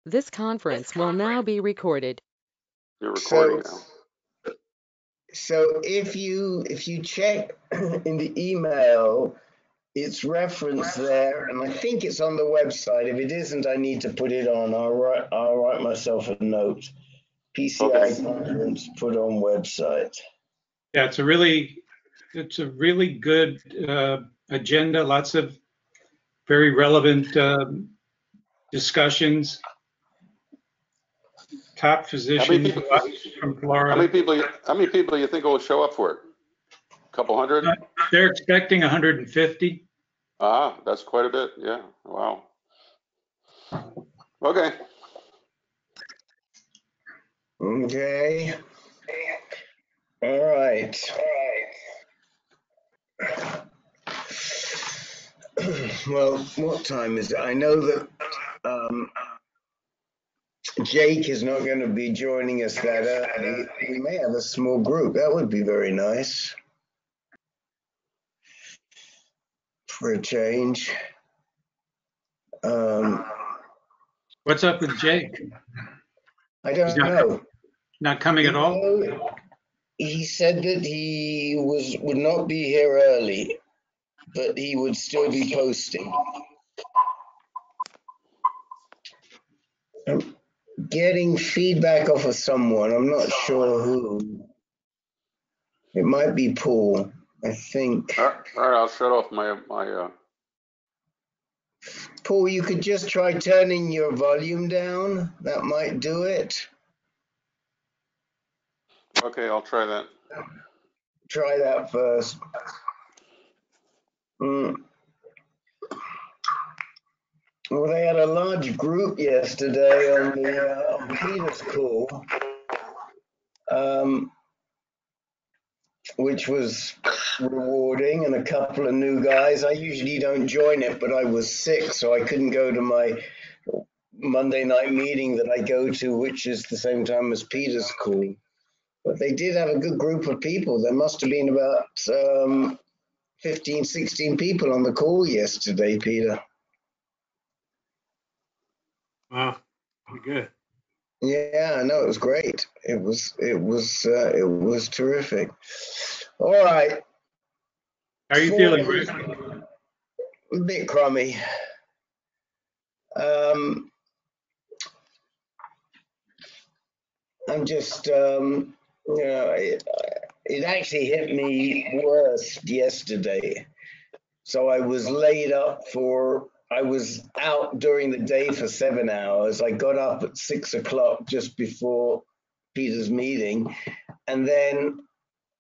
This conference will now be recorded. You're recording now. So if you check in the email, it's referenced there, and I think it's on the website. If it isn't, I need to put it on. I'll write myself a note. PCI conference put on website. Yeah, it's a really good agenda. Lots of very relevant discussions. Top physicians from Florida. How many people you think will show up for it? A couple hundred? They're expecting 150. Ah, that's quite a bit. Yeah. Wow. Okay. Okay. All right. Well, what time is it? I know that Jake is not going to be joining us that early. We may have a small group. That would be very nice for a change. What's up with Jake? I don't know. Not coming at all? He said that he would not be here early, but he would still be posting. I'm getting feedback off of someone. I'm not sure who. It might be Paul, I think. All right, I'll shut off my Paul, you could just try turning your volume down. That might do it. Okay, I'll try that. Try that first. Well, they had a large group yesterday on the on Peter's call, which was rewarding, and a couple of new guys. I usually don't join it, but I was sick, so I couldn't go to my Monday night meeting that I go to, which is the same time as Peter's call. But they did have a good group of people. There must have been about 15, 16 people on the call yesterday, Peter. Wow, good. Yeah, no, it was great. It was terrific. All right. How are you feeling, Rick? A bit crummy. I'm just, it actually hit me worse yesterday. So I was laid up I was out during the day for 7 hours. I got up at 6 o'clock just before Peter's meeting. And then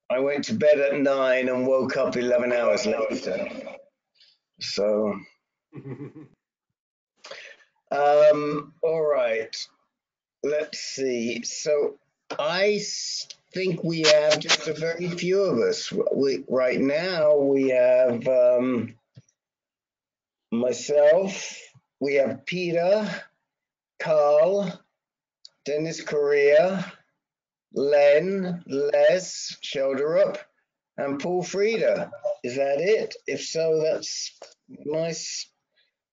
I went to bed at 9 and woke up 11 hours later. So, all right, let's see. So I think we have just a very few of us. Right now we have myself, we have Peter, Carl, Dennis Correa, Len, Les, Shelderup, and Paul Frieda. Is that it? If so, that's a nice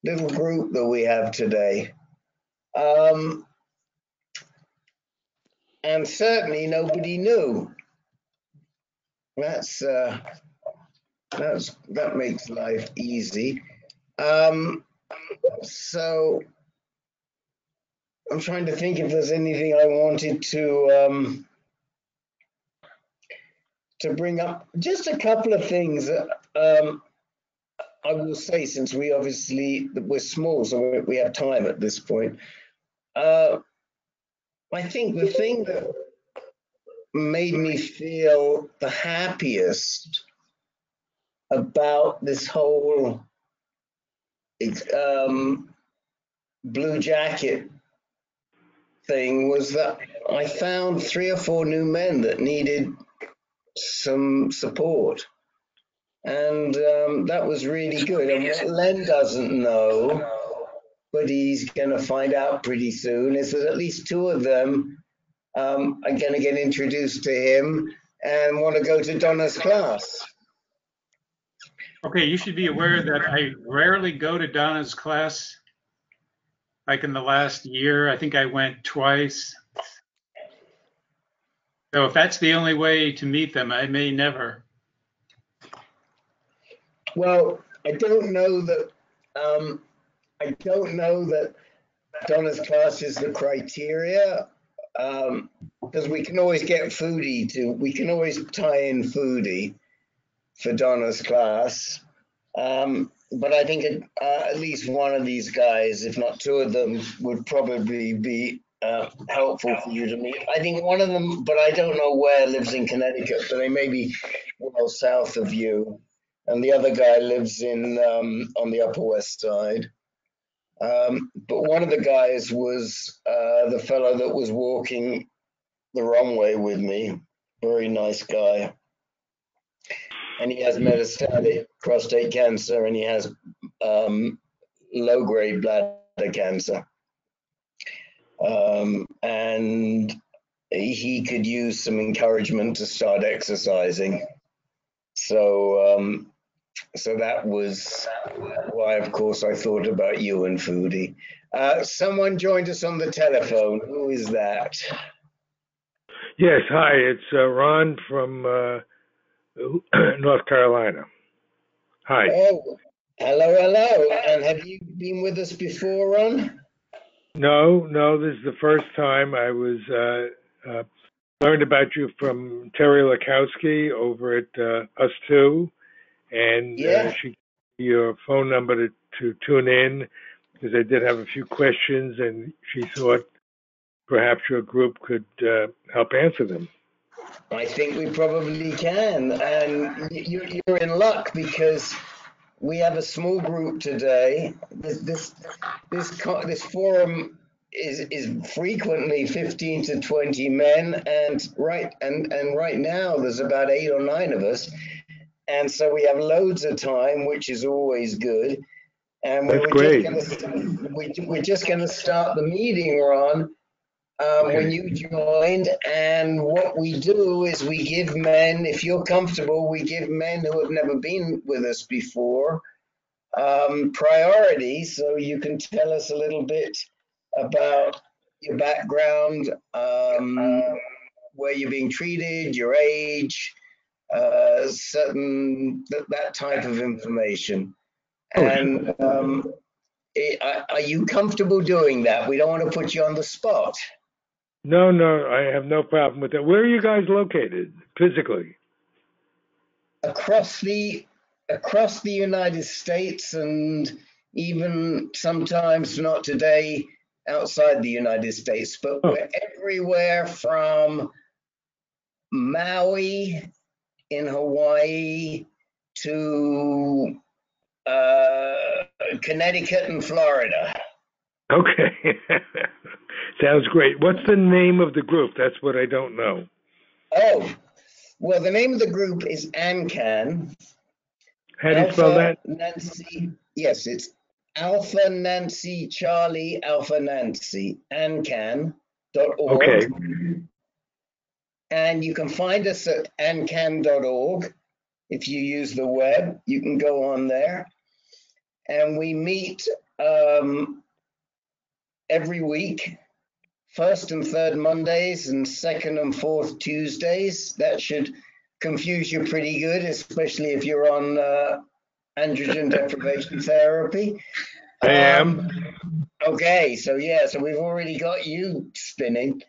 little group that we have today. And certainly nobody knew. That makes life easy. So I'm trying to think if there's anything I wanted to bring up. Just a couple of things. I will say, since we're small, so we have time at this point. I think the thing that made me feel the happiest about this whole blue jacket thing was that I found 3 or 4 new men that needed some support. And that was really good. And what Len doesn't know, but he's going to find out pretty soon, is that at least 2 of them are going to get introduced to him and want to go to Donna's class. Okay, you should be aware that I rarely go to Donna's class. Like in the last year, I think I went twice. So if that's the only way to meet them, I may never. Well, I don't know that. I don't know that Donna's class is the criteria, because we can always get foodie to. We can always tie in foodie for Donna's class. But I think at least one of these guys, if not two of them, would probably be helpful for you to meet. I think one of them, but I don't know where, lives in Connecticut, but they may be well south of you. And the other guy lives in on the Upper West Side. But one of the guys was the fellow that was walking the wrong way with me. Very nice guy. And he has metastatic prostate cancer, and he has low-grade bladder cancer. And he could use some encouragement to start exercising. So, so that was why, of course, I thought about you and Foodie. Someone joined us on the telephone. Who is that? Yes, hi, it's Ron from North Carolina. Hi. Oh, hello. And have you been with us before, Ron? No, this is the first time. I was learned about you from Terry Lakowski over at Us Two, and Yeah. she gave me your phone number to tune in because I did have a few questions, and she thought perhaps your group could help answer them. I think we probably can. And you're in luck because we have a small group today. This forum is frequently 15 to 20 men, and right now there's about 8 or 9 of us, and so we have loads of time, which is always good. And That's great. we're just going to start the meeting, Ron. When you joined, and what we do is we give men, if you're comfortable, we give men who have never been with us before priority, so you can tell us a little bit about your background, where you're being treated, your age, that type of information. And are you comfortable doing that? We don't want to put you on the spot. No, I have no problem with that. Where are you guys located physically? Across the United States, and even sometimes, not today, outside the United States, but we're everywhere from Maui in Hawaii to Connecticut and Florida. Okay. Sounds great. What's the name of the group? That's what I don't know. Oh, well, the name of the group is ANCAN. How do you spell that? Nancy. Yes, it's Alpha Nancy Charlie Alpha Nancy, ANCAN.org. Okay. And you can find us at ancan.org. If you use the web, you can go on there. And we meet every week, first and third Mondays and second and fourth Tuesdays. That should confuse you pretty good, especially if you're on androgen deprivation therapy. I am. Okay, so we've already got you spinning.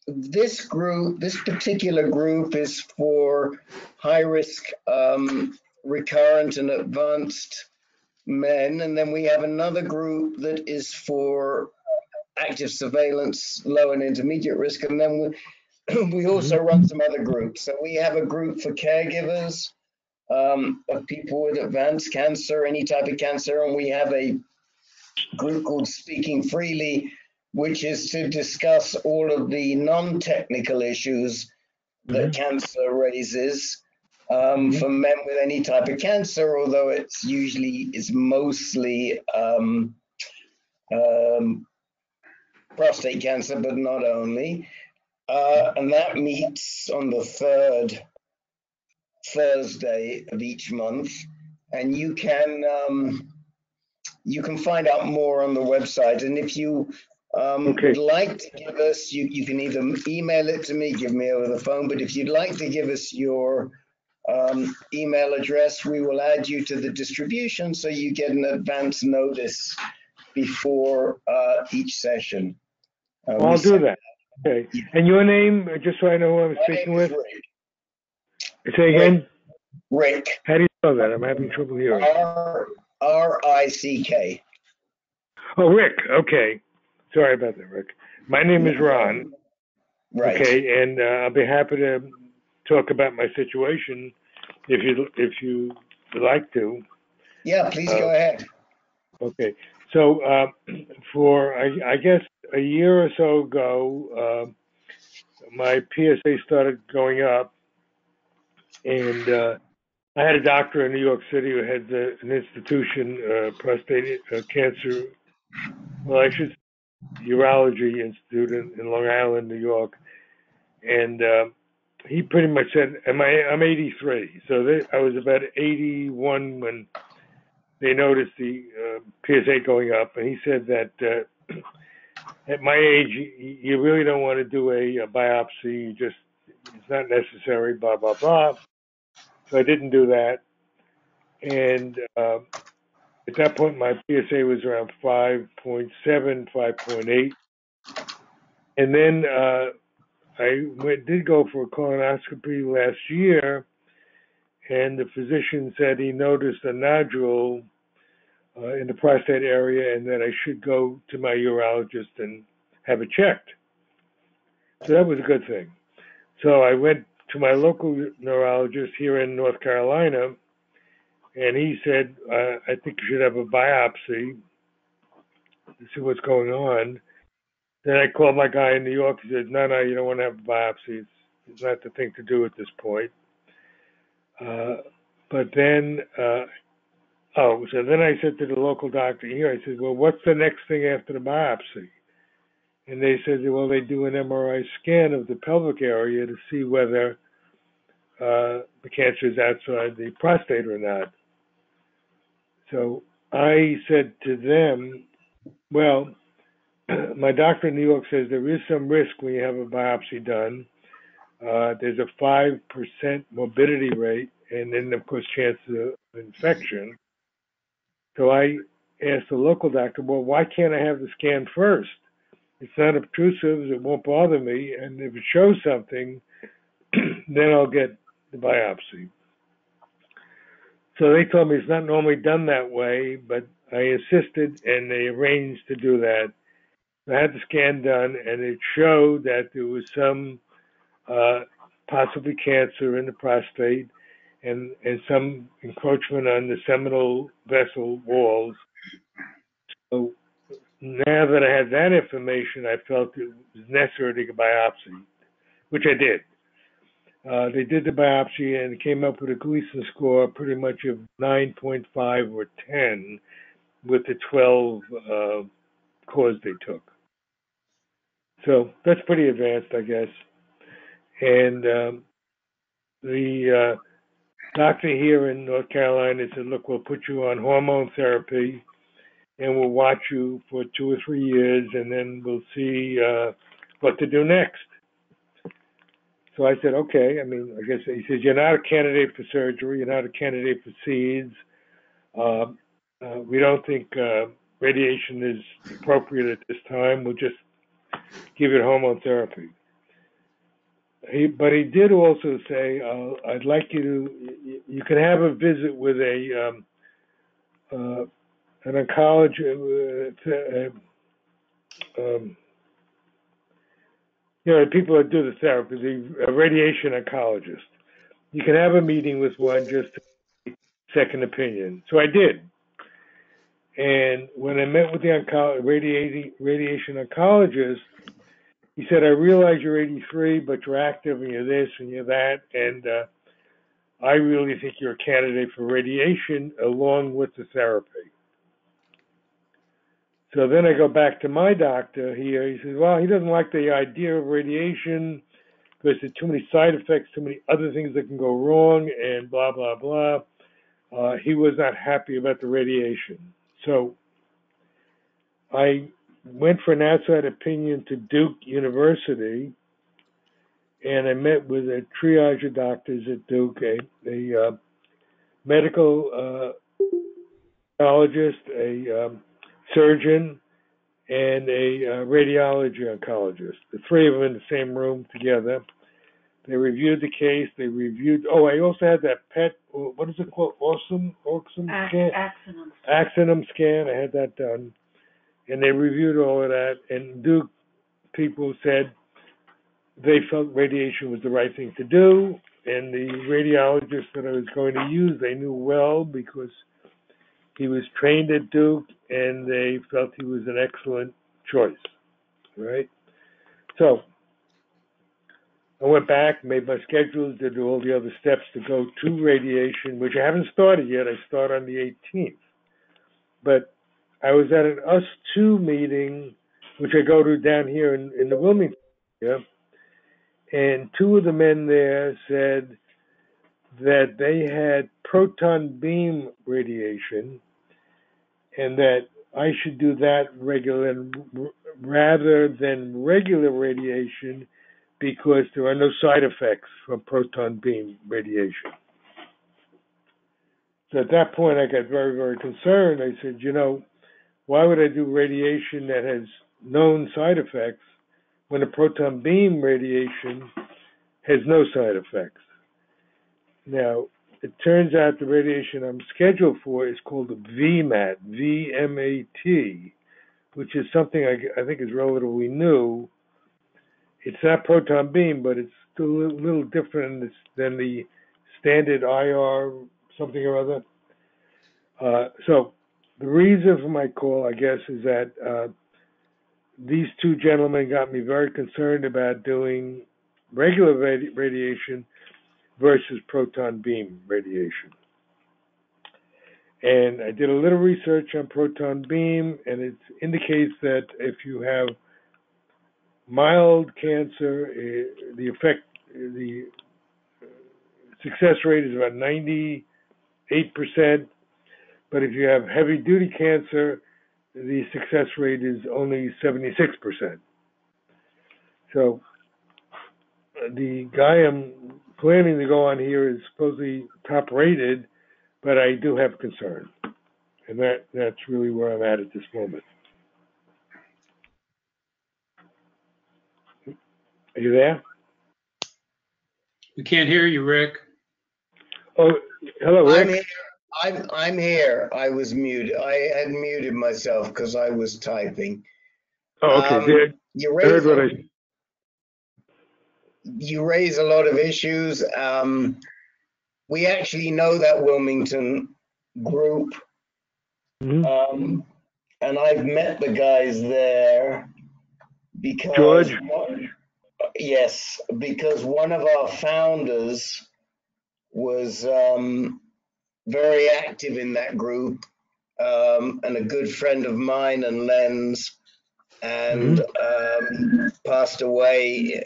This particular group is for high risk, recurrent and advanced men. And then we have another group that is for active surveillance, low and intermediate risk. And then we also run some other groups. So we have a group for caregivers of people with advanced cancer, any type of cancer. And we have a group called Speaking Freely, which is to discuss all of the non-technical issues that cancer raises for men with any type of cancer, although it's mostly prostate cancer, but not only. And that meets on the third Thursday of each month. And you can you can find out more on the website. And if you Okay. would like to give us, you can either email it to me, give me over the phone, but if you'd like to give us your email address, we will add you to the distribution so you get an advance notice before each session. I'll do that. Okay. And your name, just so I know who I'm speaking with? Rick. Say again? Rick. How do you spell that? I'm having trouble hearing. R-I-C-K. Oh, Rick. Okay. Sorry about that, Rick. My name is Ron. Right. Okay, and I'll be happy to talk about my situation if you would like to. Yeah, please go ahead. Okay. So for I guess a year or so ago, my PSA started going up, and I had a doctor in New York City who had an institution, prostate cancer, well, I should urology institute in Long Island, New York, and he pretty much said, I'm 83, so I was about 81 when they noticed the PSA going up, and he said that at my age, you really don't want to do a biopsy. It's not necessary, blah, blah, blah. So I didn't do that. And at that point, my PSA was around 5.7, 5.8. And then I did go for a colonoscopy last year, and the physician said he noticed a nodule in the prostate area and that I should go to my urologist and have it checked. So that was a good thing. So I went to my local neurologist here in North Carolina, and he said, I think you should have a biopsy to see what's going on. Then I called my guy in New York. He said, no, you don't want to have a biopsy. It's not the thing to do at this point. But then, so then I said to the local doctor here, I said, well, what's the next thing after the biopsy? And they said, well, they do an MRI scan of the pelvic area to see whether the cancer is outside the prostate or not. So I said to them, well, my doctor in New York says there is some risk when you have a biopsy done. There's a 5% morbidity rate, and then, of course, chance of infection. So I asked the local doctor, well, why can't I have the scan first? It's not obtrusive, it won't bother me, and if it shows something, then I'll get the biopsy. So they told me it's not normally done that way, but I insisted, and they arranged to do that. I had the scan done, and it showed that there was some possibly cancer in the prostate and some encroachment on the seminal vessel walls. So now that I had that information, I felt it was necessary to get a biopsy, which I did. They did the biopsy and came up with a Gleason score pretty much of 9.5 or 10 with the 12 cores they took. So that's pretty advanced, I guess. And the doctor here in North Carolina said, look, we'll put you on hormone therapy and we'll watch you for 2 or 3 years and then we'll see what to do next. So I said, okay. I mean, I guess he says, you're not a candidate for surgery. You're not a candidate for seeds. We don't think radiation is appropriate at this time. We'll just give it hormone therapy. But he did also say, I'd like you can have a visit with an oncologist, people that do the therapy, a radiation oncologist. You can have a meeting with one just to get second opinion. So I did. And when I met with the radiation oncologist, he said, I realize you're 83, but you're active and you're this and you're that. And I really think you're a candidate for radiation along with the therapy. So then I go back to my doctor here. He says, well, he doesn't like the idea of radiation because there's too many side effects, too many other things that can go wrong, and blah, blah, blah. He was not happy about the radiation. So I went for an outside opinion to Duke University, and I met with a triage of doctors at Duke, a medical oncologist, a surgeon, and a radiology oncologist. The three of them in the same room together. They reviewed the case. They reviewed. Oh, I also had that PET. What is it called? Awesome scan. Axonum scan. I had that done, and they reviewed all of that. And Duke people said they felt radiation was the right thing to do. And the radiologist that I was going to use, they knew well because he was trained at Duke, and they felt he was an excellent choice. Right. So I went back, made my schedules, did all the other steps to go to radiation, which I haven't started yet. I start on the 18th. But I was at an US2 meeting, which I go to down here in the Wilmington area, and two of the men there said that they had proton beam radiation and that I should do that rather than regular radiation, because there are no side effects from proton beam radiation. So at that point, I got very, very concerned. I said, why would I do radiation that has known side effects when the proton beam radiation has no side effects? Now, it turns out the radiation I'm scheduled for is called a VMAT, V-M-A-T, which is something I think is relatively new. It's not proton beam, but it's still a little different than the standard IR something or other. So the reason for my call, I guess, is that these two gentlemen got me very concerned about doing regular radiation versus proton beam radiation. And I did a little research on proton beam, and it indicates that if you have mild cancer, the success rate is about 98%. But if you have heavy duty cancer, the success rate is only 76%. So the guy I'm planning to go on here is supposedly top rated, but I do have concern. And that's really where I'm at this moment. Are you there? We can't hear you, Rick. Oh, hello, Rick. I'm here. I was muted. I had muted myself because I was typing. Oh, okay. You raise a lot of issues. We actually know that Wilmington group, and I've met the guys there because George. Yes, because one of our founders was very active in that group, and a good friend of mine and Len's, and passed away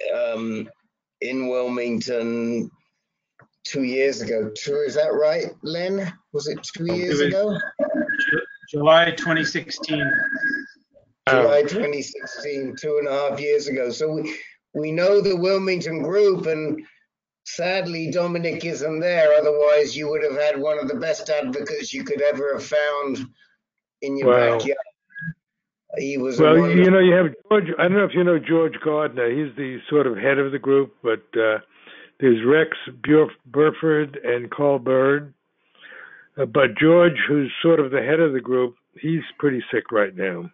in Wilmington 2 years ago. Is that right, Len? Was it 2 years ago? July 2016. July 2016, 2.5 years ago. So we know the Wilmington group, and sadly Dominic isn't there. Otherwise, you would have had one of the best advocates you could ever have found in your backyard. He was you have George. I don't know if you know George Gardner. He's the sort of head of the group, but there's Rex Burford and Carl Bird. But George, who's sort of the head of the group, he's pretty sick right now.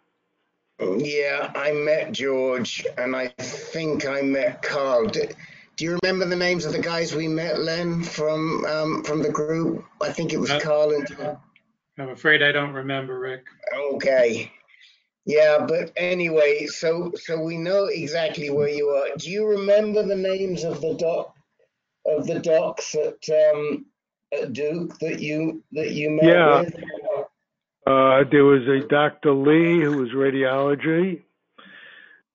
Yeah, I met George, and I think I met Carl. Do you remember the names of the guys we met, Len, from the group? I think it was Carl and George. I'm afraid I don't remember, Rick. Okay. Yeah, but anyway, so we know exactly where you are. Do you remember the names of the docs at Duke that you met with? There was a Dr. Lee who was radiology.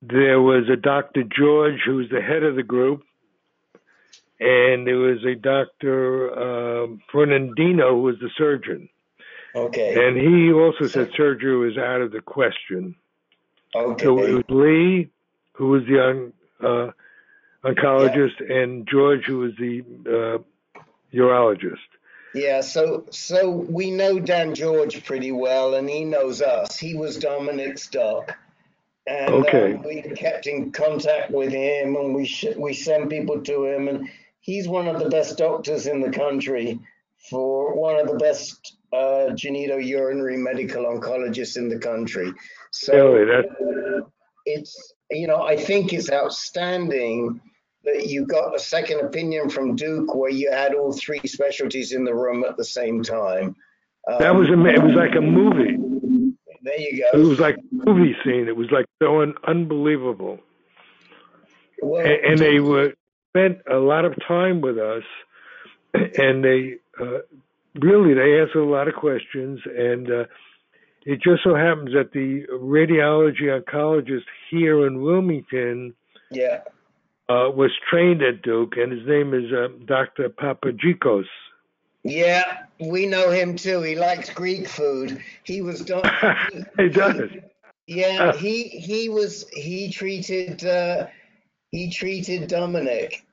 There was a Dr. George who was the head of the group, and there was a Dr. Fernandino who was the surgeon. Okay. And he also said surgery was out of the question. Okay. So it was Lee, who was the oncologist, and George, who was the urologist. Yeah, so we know Dan George pretty well, and he knows us. He was Dominic's doc, and Okay. we kept in contact with him, and we send people to him, and he's one of the best doctors in the country, for one of the best genitourinary medical oncologists in the country. So Really, it's, I think it's outstanding that you got a second opinion from Duke where you had all three specialties in the room at the same time. it was like a movie. There you go. It was like a movie scene. It was like so unbelievable. Well, And they spent a lot of time with us, and they they answered a lot of questions. And it just so happens that the radiology oncologist here in Wilmington was trained at Duke, and his name is Dr. Papagikos. Yeah, we know him too. He likes Greek food. He was done. He does. Yeah, he treated Dominic.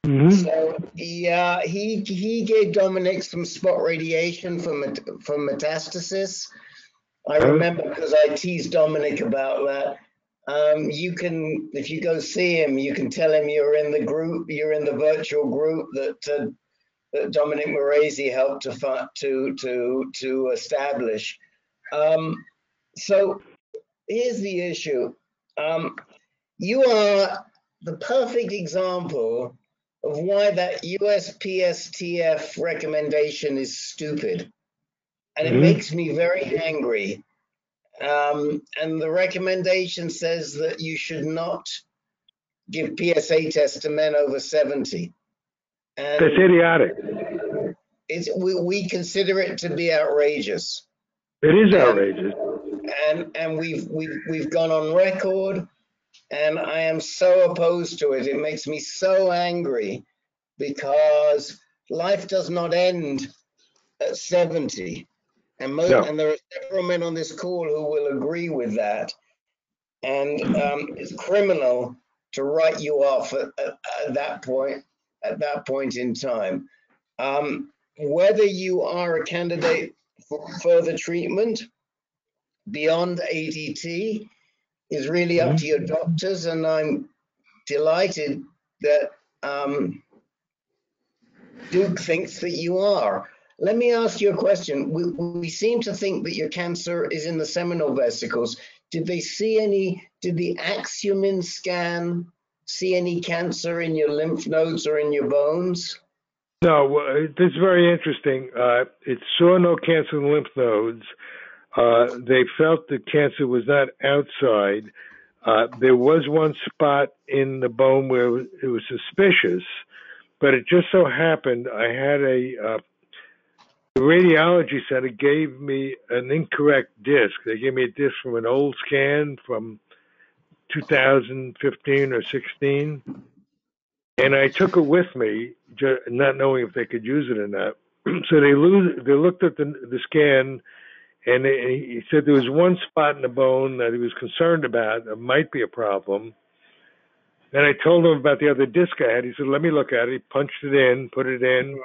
Mm-hmm. So he gave Dominic some spot radiation for metastasis. I remember because I teased Dominic about that. If you go see him, you can tell him you're in the group, you're in the virtual group that Dominic Moresi helped to establish. So here's the issue. You are the perfect example of why that USPSTF recommendation is stupid. And it makes me very angry. And the recommendation says that you should not give PSA tests to men over 70. And that's idiotic. We consider it to be outrageous. It is outrageous. And we've gone on record, and I am so opposed to it. It makes me so angry because life does not end at 70. And there are several men on this call who will agree with that. And it's criminal to write you off at that point in time. Whether you are a candidate for further treatment beyond ADT is really up to your doctors, and I'm delighted that Duke thinks that you are. Let me ask you a question. We seem to think that your cancer is in the seminal vesicles. Did the Axumin scan see any cancer in your lymph nodes or in your bones? No, this is very interesting. It saw no cancer in lymph nodes. They felt the cancer was not outside. There was one spot in the bone where it was suspicious, but it just so happened I had the radiology center gave me an incorrect disc. They gave me a disc from an old scan from 2015 or 16, and I took it with me, not knowing if they could use it or not. So they looked at the scan, and he said there was one spot in the bone that he was concerned about. It might be a problem. And I told him about the other disc I had. He said, let me look at it. He punched it in, put it in,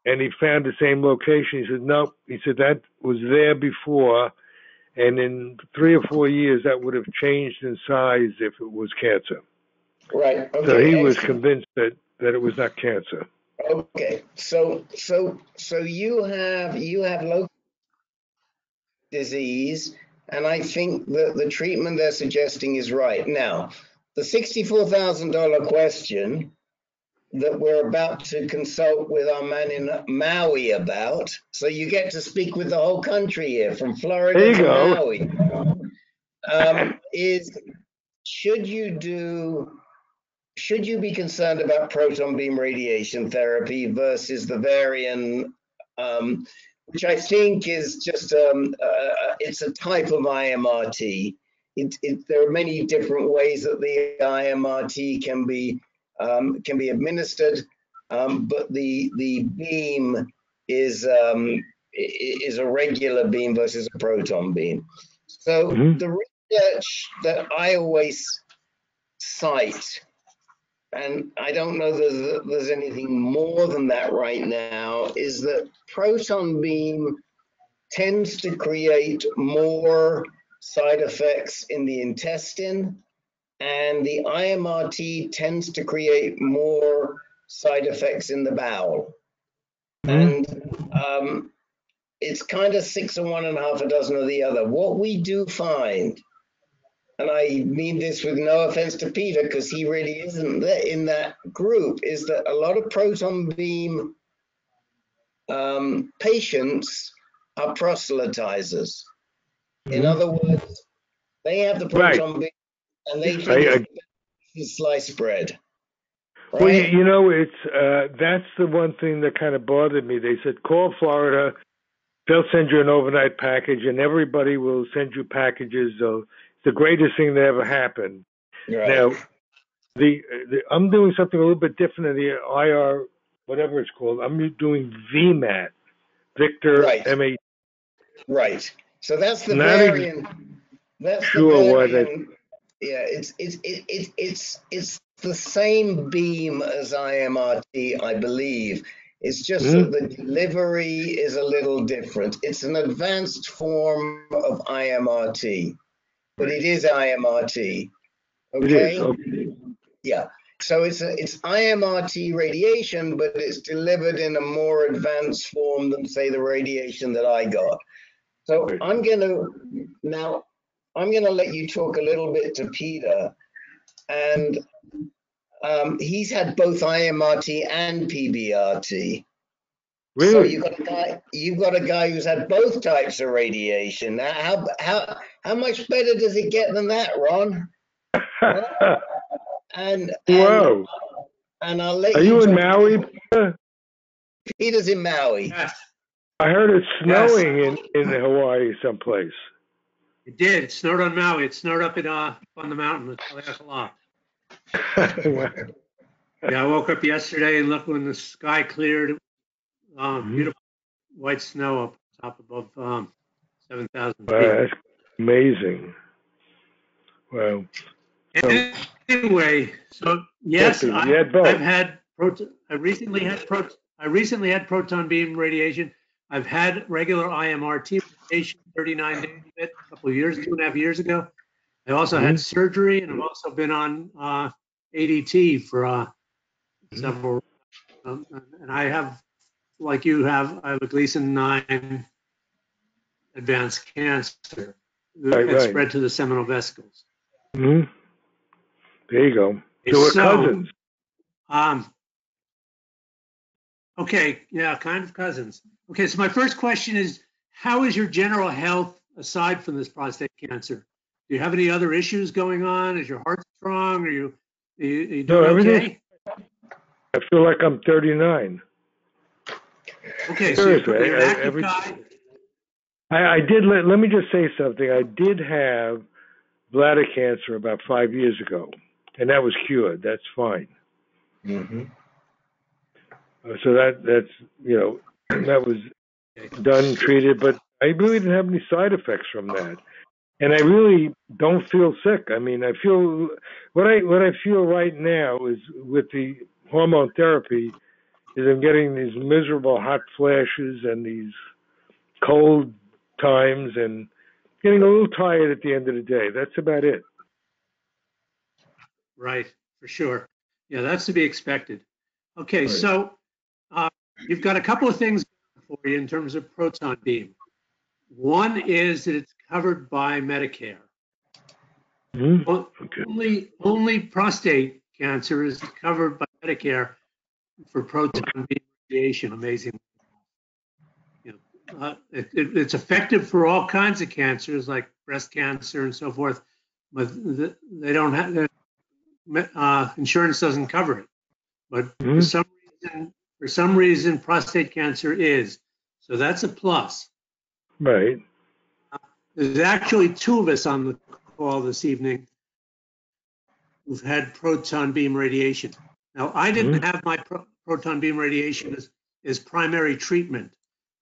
and he found the same location. He said, nope. He said, that was there before, and in 3 or 4 years, that would have changed in size if it was cancer. Right. Okay. So he was convinced that it was not cancer. Okay. So you have local disease, and I think that the treatment they're suggesting is right. Now, the $64,000 question that we're about to consult with our man in Maui about, so you get to speak with the whole country here, from Florida to Maui, is should you be concerned about proton beam radiation therapy versus the Varian, which I think is just it's a type of IMRT. There are many different ways that the IMRT can be administered, but the beam is a regular beam versus a proton beam. So the reason research that I always cite, and I don't know that there's anything more than that right now, is that proton beam tends to create more side effects in the intestine, and the IMRT tends to create more side effects in the bowel. And it's kind of 6 of one and half a dozen of the other. What we do find, and I mean this with no offense to Peter, because he really isn't there in that group, is that a lot of proton beam patients are proselytizers. In other words, they have the proton beam and they think it's sliced bread. Right? Well, you know, it's that's the one thing that kind of bothered me. They said, call Florida, they'll send you an overnight package, and everybody will send you packages. So it's the greatest thing that ever happened. Right. Now, I'm doing something a little bit different than the IR, whatever it's called. I'm doing VMAT, Victor M8. Right. So that's the Not variant. That's sure the what variant. Yeah, it's the same beam as IMRT, I believe. It's just that the delivery is a little different. It's an advanced form of IMRT, but it is IMRT. Okay. It is. Okay. Yeah. So it's IMRT radiation, but it's delivered in a more advanced form than, say, the radiation that I got. So I'm gonna let you talk a little bit to Peter, and he's had both IMRT and PBRT. Really? So you've got a guy who's had both types of radiation. How much better does it get than that, Ron? And Whoa! And I'll let Are you in Maui, Peter? Peter's in Maui. Yes, I heard it's snowing in Hawaii someplace. it did. It snowed on Maui. It snowed up on the mountain. It's a lot. Yeah, I woke up yesterday and looked when the sky cleared. Beautiful white snow up top above 7,000 feet. That's amazing. Wow. Anyway, so yes, I've had I recently had proton beam radiation. I've had regular IMRT radiation 39 days of it a couple of years, 2.5 years ago. I also had surgery, and I've also been on ADT for several. And I have, like you have, I have a Gleason 9 advanced cancer that spread to the seminal vesicles. There you go. So we're cousins. Okay, yeah, kind of cousins. Okay, so my first question is, how is your general health aside from this prostate cancer? Do you have any other issues going on? Is your heart strong? Are you doing okay? I feel like I'm 39. Okay, so you're an active guy. I did, let me just say something. I did have bladder cancer about 5 years ago, and that was cured. That's fine. So that's, you know, that was done, treated, but I really didn't have any side effects from that. And I really don't feel sick. I mean, I feel, what I feel right now is with the hormone therapy is I'm getting these miserable hot flashes and these cold times and getting a little tired at the end of the day. That's about it. Right, for sure. Yeah, that's to be expected. Okay, so you've got a couple of things for you in terms of proton beam. One is that it's covered by Medicare. Only prostate cancer is covered by Medicare for proton beam radiation. Amazing. You know, it's effective for all kinds of cancers like breast cancer and so forth, but they don't have insurance doesn't cover it. But for some reason, prostate cancer is. So that's a plus. Right. There's actually 2 of us on the call this evening who've had proton beam radiation. Now, I didn't have my proton beam radiation as primary treatment.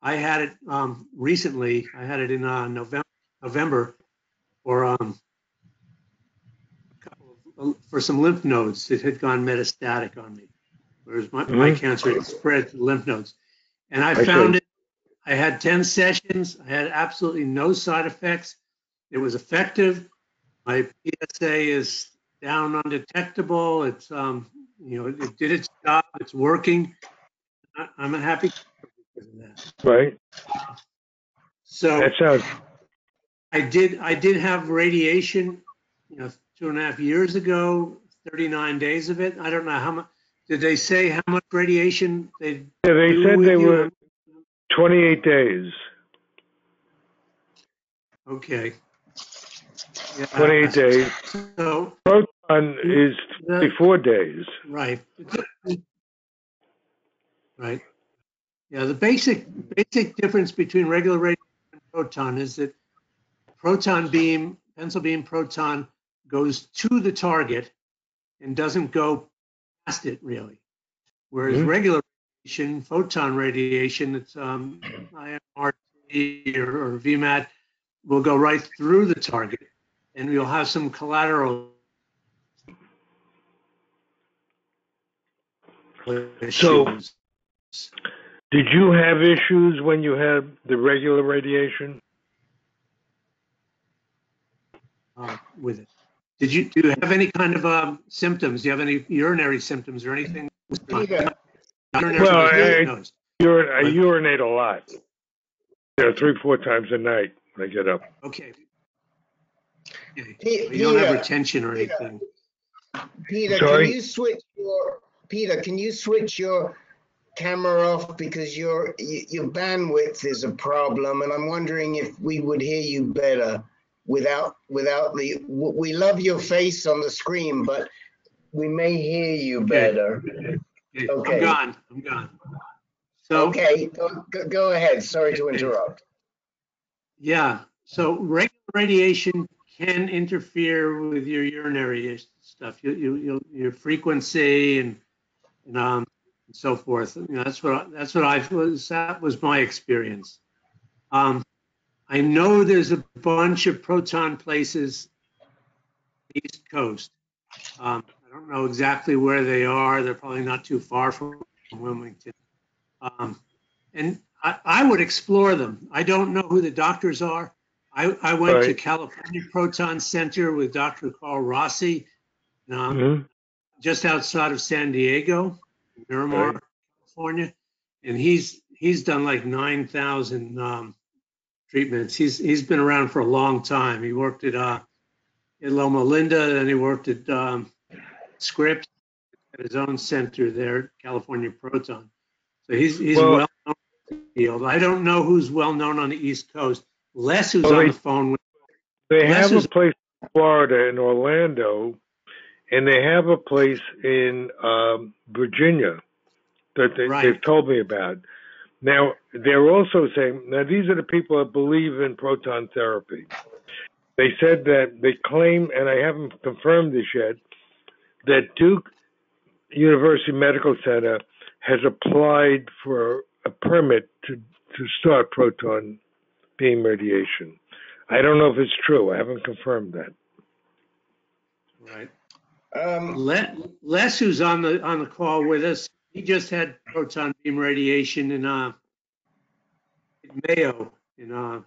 I had it recently. I had it in November for for some lymph nodes. It had gone metastatic on me, whereas my cancer had spread to the lymph nodes. And I found it. I had 10 sessions. I had absolutely no side effects. It was effective. My PSA is down undetectable. It's it did its job. It's working. I'm a happy because of that. Right. So That sounds. I did have radiation, 2.5 years ago, 39 days of it. I don't know how much. Did they say how much radiation they? Yeah, they said they were 28 days. Okay. Yeah. 28 days. So Proton is 24 days. Right. Right. Yeah. The basic difference between regular radiation and proton is that proton beam, pencil beam proton, goes to the target and doesn't go past it really. Whereas regular radiation, photon radiation, it's IMRT or VMAT, will go right through the target, and you'll have some collateral issues. So, did you have issues when you had the regular radiation? With it. Do you have any kind of symptoms? Do you have any urinary symptoms or anything? Peter. Well, I urinate a lot. 3-4 times a night when I get up. Okay. You don't have retention or anything. Peter, Sorry? can you switch your camera off, because your bandwidth is a problem, and I'm wondering if we would hear you better without the. We love your face on the screen, but we may hear you better. Okay. I'm gone. So, okay, go ahead. Sorry to interrupt. Yeah. So regular radiation can interfere with your urinary stuff, your frequency and so forth. That was my experience. I know there's a bunch of proton places East Coast. I don't know exactly where they are. They're probably not too far from Wilmington. And I would explore them. I don't know who the doctors are. I went to California Proton Center with Dr. Carl Rossi, just outside of San Diego, Miramar, California, and he's done like 9,000 treatments. He's been around for a long time. He worked at Loma Linda, then he worked at Scripps, at his own center there, California Proton. So he's well known in the field. I don't know who's well known on the East Coast. Les, who's on the phone with. They have a place in Florida, in Orlando, and they have a place in Virginia that they've told me about. Now, they're also saying, now these are the people that believe in proton therapy. They said that they claim, and I haven't confirmed this yet, that Duke University Medical Center has applied for a permit to start proton beam radiation. I don't know if it's true. I haven't confirmed that. Right. Les, who's on the call with us, he just had proton beam radiation in Mayo in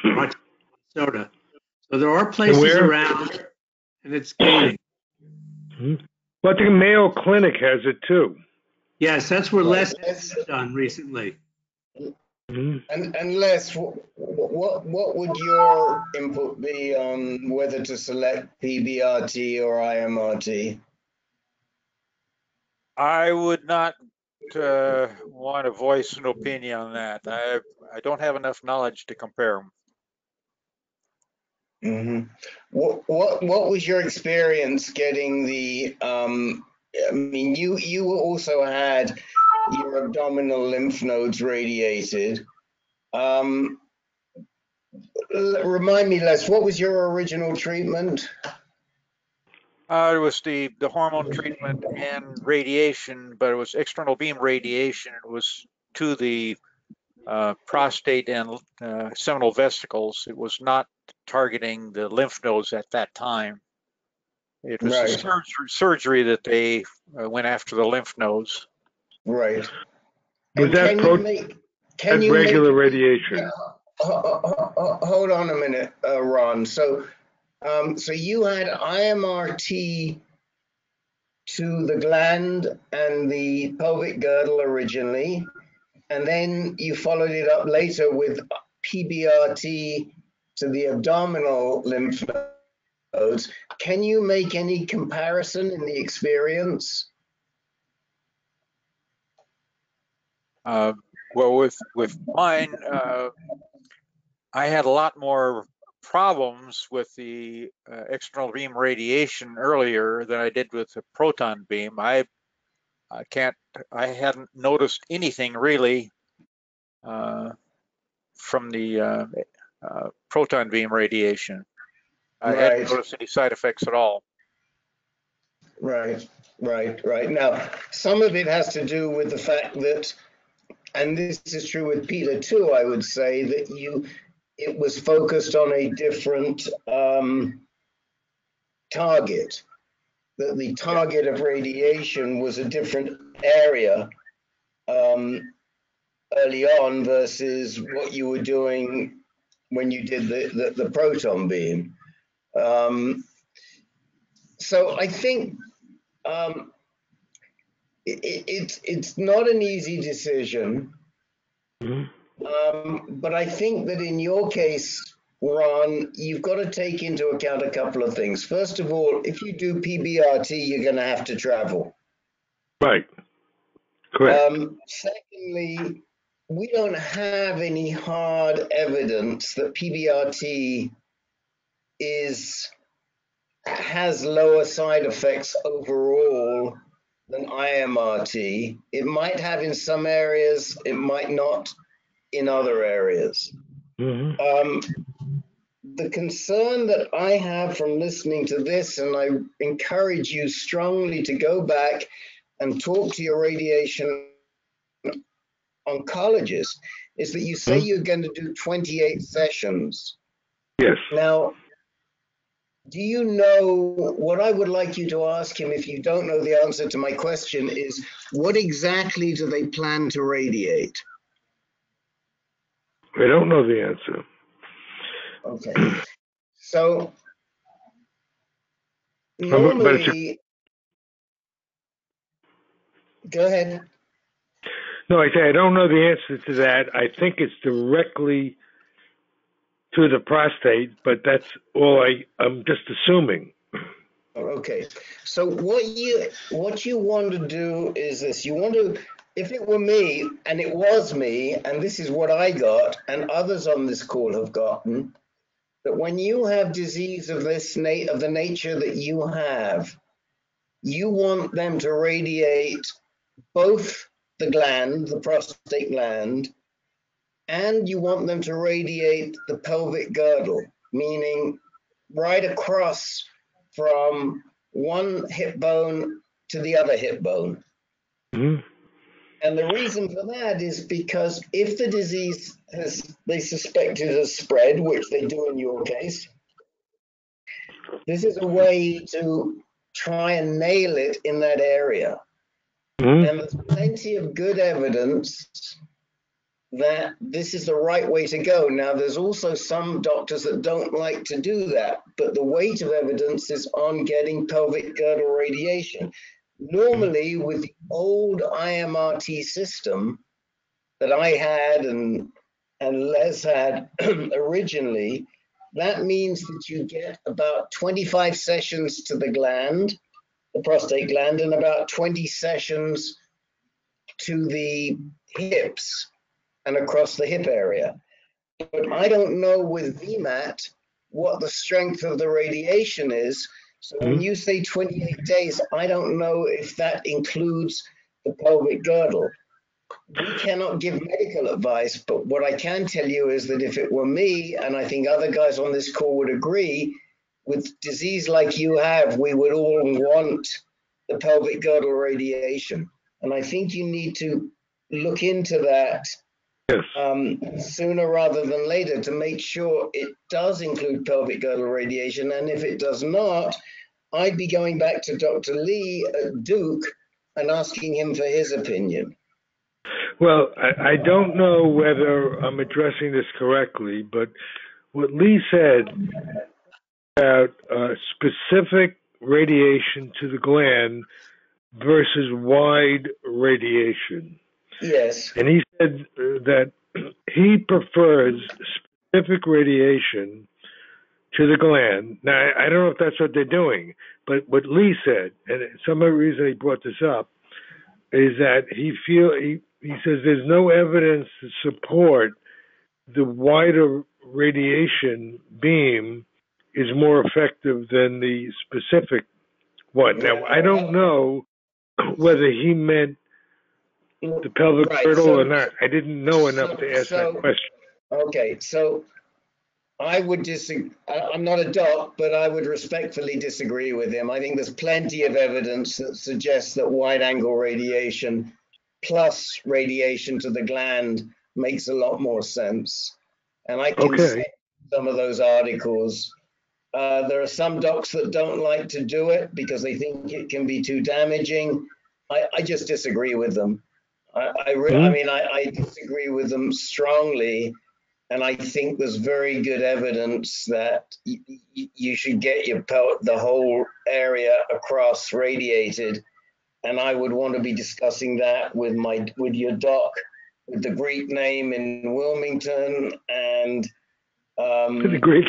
Rochester, Minnesota. So there are places around, and it's gaining. But the Mayo Clinic has it too. Yes, that's where Les has done recently. And Les, what would your input be on whether to select PBRT or IMRT? I would not want to voice an opinion on that. I don't have enough knowledge to compare them. What was your experience getting the? I mean, you also had your abdominal lymph nodes radiated. Remind me, Les, what was your original treatment? It was the hormone treatment and radiation, but it was external beam radiation. It was to the prostate and seminal vesicles. It was not targeting the lymph nodes at that time. It was Right. the surgery that they went after the lymph nodes. Right. Was And that can you regular make, radiation? hold on a minute, Ron. So you had IMRT to the gland and the pelvic girdle originally, and then you followed it up later with PBRT to the abdominal lymph nodes. Can you make any comparison in the experience? Well, with mine, I had a lot more problems with the external beam radiation earlier than I did with the proton beam. I hadn't noticed anything really from the proton beam radiation. I hadn't Right. noticed any side effects at all. Right. Now, some of it has to do with the fact that, and this is true with Peter too, I would say, that it was focused on a different target, that the target of radiation was a different area early on versus what you were doing when you did the proton beam. So I think it's not an easy decision. But I think that in your case, Ron, you've got to take into account a couple of things. First of all, if you do PBRT, you're going to have to travel. Right. Correct. Secondly, we don't have any hard evidence that PBRT has lower side effects overall than IMRT. It might have in some areas, it might not in other areas. The concern that I have from listening to this, and I encourage you strongly to go back and talk to your radiation oncologist, is that you say you're going to do 28 sessions. Yes. Now, do you know what I would like you to ask him if you don't know the answer to my question is, what exactly do they plan to radiate? I don't know the answer. Okay. So normally, go ahead. No, I say I don't know the answer to that. I think it's directly to the prostate, but that's all I'm just assuming. Okay. So what you want to do is this. You want to, if it were me, and it was me, and this is what I got, and others on this call have gotten, that when you have disease of the nature that you have, you want them to radiate both the gland, the prostate gland, and you want them to radiate the pelvic girdle, meaning right across from one hip bone to the other hip bone. And the reason for that is because if the disease they suspect it has spread, which they do in your case, this is a way to try and nail it in that area. And there's plenty of good evidence that this is the right way to go. Now, there's also some doctors that don't like to do that, but the weight of evidence is on getting pelvic girdle radiation. Normally, with the old IMRT system that I had and Les had originally, that means that you get about 25 sessions to the gland, the prostate gland, and about 20 sessions to the hips and across the hip area. But I don't know with VMAT what the strength of the radiation is. So when you say 28 days, I don't know if that includes the pelvic girdle. We cannot give medical advice, but what I can tell you is that if it were me, and I think other guys on this call would agree, with disease like you have, we would all want the pelvic girdle radiation. And I think you need to look into that sooner rather than later to make sure it does include pelvic girdle radiation. And if it does not, I'd be going back to Dr. Lee at Duke and asking him for his opinion. Well, I don't know whether I'm addressing this correctly, but what Lee said about specific radiation to the gland versus wide radiation. Yes. And he said that he prefers specific radiation to the gland. Now, I don't know if that's what they're doing, but what Lee said, and some of the reason he brought this up, is that he says there's no evidence to support the wider radiation beam is more effective than the specific one. Now, I don't know whether he meant the pelvic girdle or not. I didn't know enough to ask that question. Okay, so I would disagree. I'm not a doc, but I would respectfully disagree with him. I think there's plenty of evidence that suggests that wide angle radiation plus radiation to the gland makes a lot more sense. And I can see some of those articles. There are some docs that don't like to do it because they think it can be too damaging. I just disagree with them. I disagree with them strongly. And I think there's very good evidence that you should get the whole area across radiated. And I would want to be discussing that with your doc, with the Greek name in Wilmington and the Greek.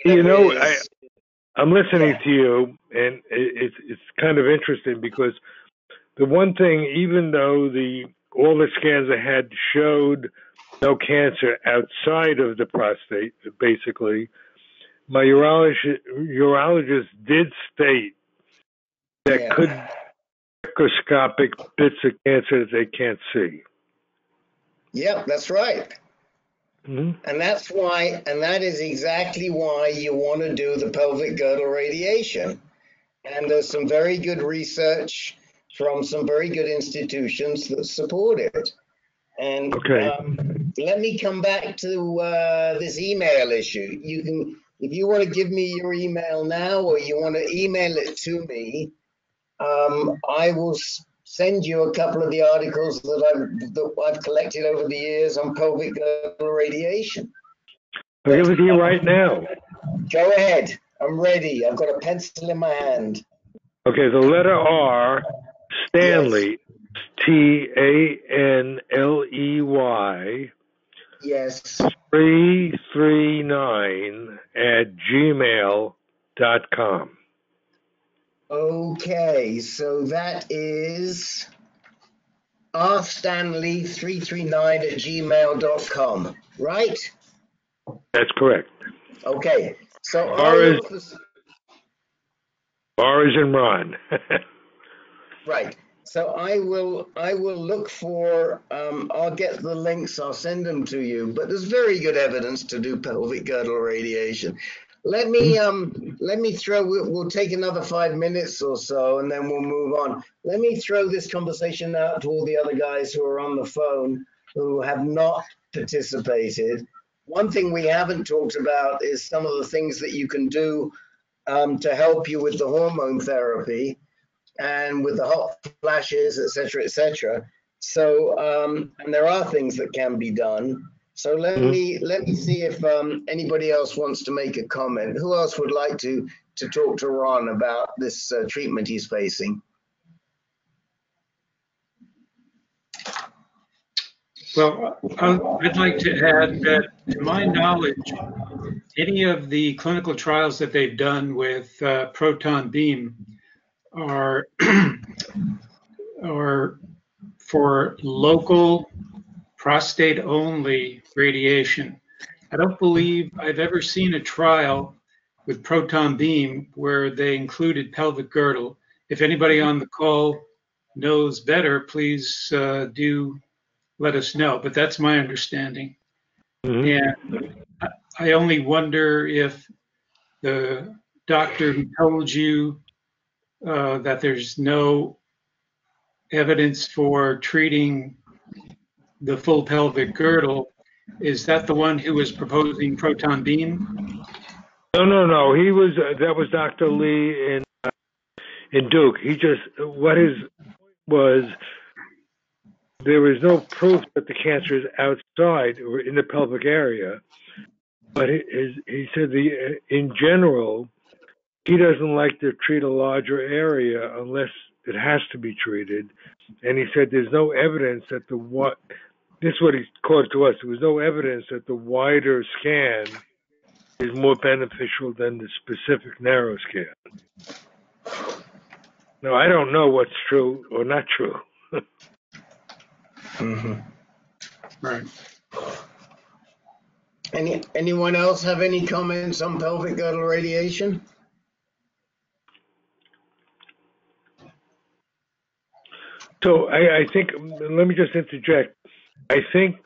You know, I'm listening to you, and it's kind of interesting because the one thing, even though all the scans I had showed no cancer outside of the prostate, basically, my urologist did state that could be microscopic bits of cancer that they can't see. Yep, that's right. Mm-hmm. And that is exactly why you want to do the pelvic girdle radiation. And there's some very good research from some very good institutions that support it. And let me come back to this email issue. You can, if you want to give me your email now, or you want to email it to me, I will send you a couple of the articles that I've collected over the years on pelvic girdle radiation. I'll give it to you right now. Go ahead. I'm ready. I've got a pencil in my hand. Okay, the letter R, Stanley, yes. T-A-N-L-E-Y. Yes. 339 @gmail.com. Okay, so that is rstanley339 @gmail.com, right? That's correct. Okay, so R is in Ron. Right. So I will look for. I'll get the links. I'll send them to you. But there's very good evidence to do pelvic girdle radiation. Let me throw. We'll take another 5 minutes or so, and then we'll move on. Let me throw this conversation out to all the other guys who are on the phone who have not participated. One thing we haven't talked about is some of the things that you can do to help you with the hormone therapy and with the hot flashes, et cetera, et cetera. So, and there are things that can be done. So let me see if anybody else wants to make a comment. Who else would like to talk to Ron about this treatment he's facing? Well, I'd like to add that, to my knowledge, any of the clinical trials that they've done with proton beam are for local prostate-only radiation. I don't believe I've ever seen a trial with proton beam where they included pelvic girdle. If anybody on the call knows better, please do let us know, but that's my understanding. And I only wonder if the doctor who told you that there's no evidence for treating the full pelvic girdle, is that the one who was proposing proton beam? No. He was that was Dr. Lee in Duke. He just what his was. There was no proof that the cancer is outside or in the pelvic area, but he said in general he doesn't like to treat a larger area unless it has to be treated, and he said there's no evidence that this is what he quoted to us. There was no evidence that the wider scan is more beneficial than the specific narrow scan. Now, I don't know what's true or not true. Mm-hmm. Right. Anyone else have any comments on pelvic girdle radiation? So I think, let me just interject. I think,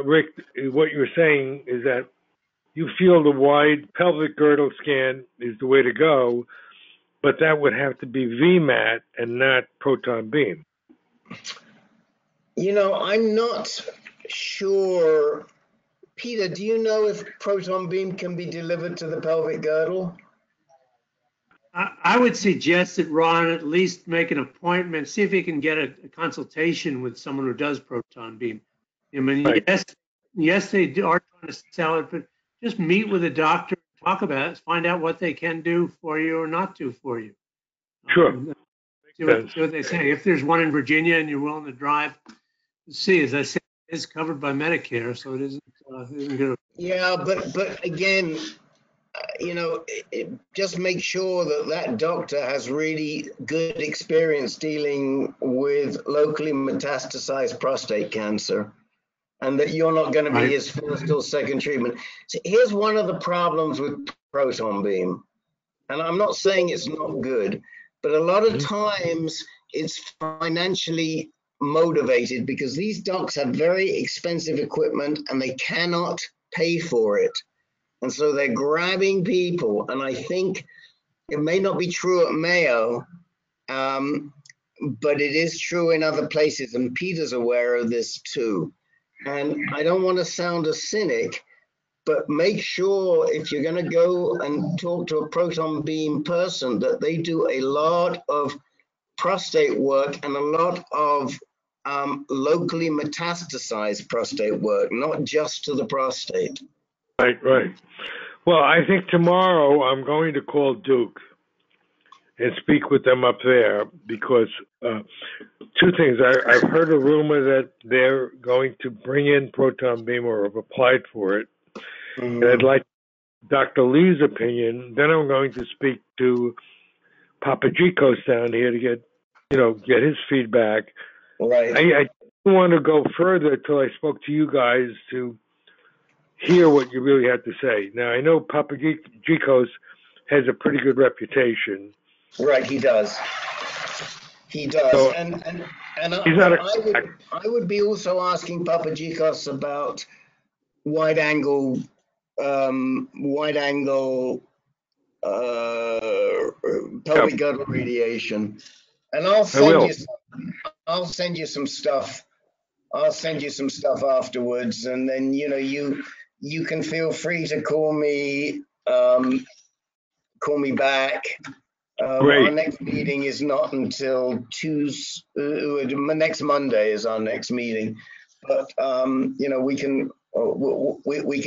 Rick, what you're saying is that you feel the wide pelvic girdle scan is the way to go, but that would have to be VMAT and not proton beam. You know, I'm not sure. Peter, do you know if proton beam can be delivered to the pelvic girdle? I would suggest that Ron at least make an appointment, see if he can get a consultation with someone who does proton beam. I mean, Right. yes, they are trying to sell it, but just meet with a doctor, talk about it, find out what they can do for you or not do for you. Sure. See what they say. If there's one in Virginia and you're willing to drive, see, as I said, it's covered by Medicare, so it isn't good. Yeah, but again, you know, just make sure that doctor has really good experience dealing with locally metastasized prostate cancer, and that you're not going to be his first or second treatment. So here's one of the problems with proton beam, and I'm not saying it's not good, but a lot of times it's financially motivated because these docs have very expensive equipment and they cannot pay for it. And so they're grabbing people. And I think it may not be true at Mayo, but it is true in other places. And Peter's aware of this too. And I don't want to sound a cynic, but make sure if you're going to go and talk to a proton beam person that they do a lot of prostate work and a lot of locally metastasized prostate work, not just to the prostate. Right. Well, I think tomorrow I'm going to call Duke and speak with them up there because two things. I've heard a rumor that they're going to bring in proton beam or have applied for it. And I'd like Dr. Lee's opinion. Then I'm going to speak to Papagikos down here to get his feedback. Right. I didn't want to go further until I spoke to you guys to hear what you really had to say. Now, I know Papagikos has a pretty good reputation. Right, he does. He does. So, and I would be also asking Papagikos about wide angle pelvic girdle radiation. And I'll send you some stuff. I'll send you some stuff afterwards, and then you can feel free to call me back. Our next meeting is not until Tuesday. Next Monday is our next meeting, but we can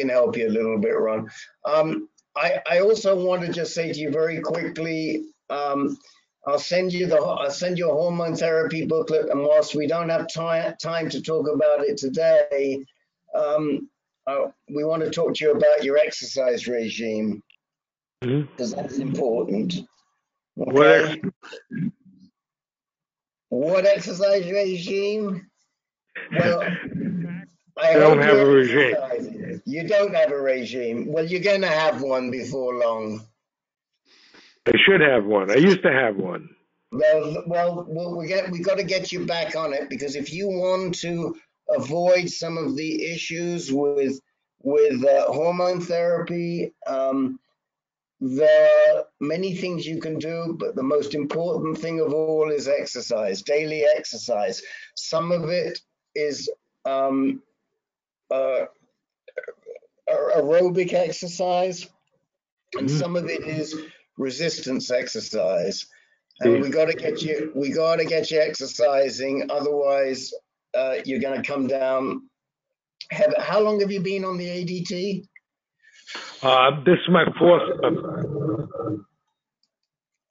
help you a little bit, Ron. I also want to just say to you very quickly. I'll send you a hormone therapy booklet, and whilst we don't have time to talk about it today, we want to talk to you about your exercise regime because that's important. Okay. What exercise regime? Well, I don't have a regime. You don't have a regime. Well, you're going to have one before long. I should have one. I used to have one. Well, we got to get you back on it because if you want to avoid some of the issues with hormone therapy, there are many things you can do, but the most important thing of all is exercise, daily exercise. Some of it is aerobic exercise. and some of it is resistance exercise. And we got to get you exercising, otherwise you're going to come down. How long have you been on the ADT? This is my fourth month.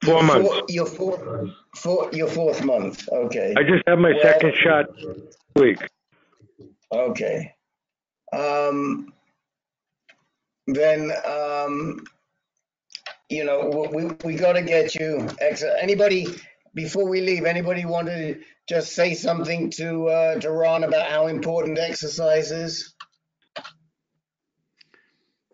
4 months. Your fourth month. Okay. I just had my second shot this week. Okay. You know, we got to get you. Anybody, before we leave, anybody want to just say something to Ron about how important exercise is?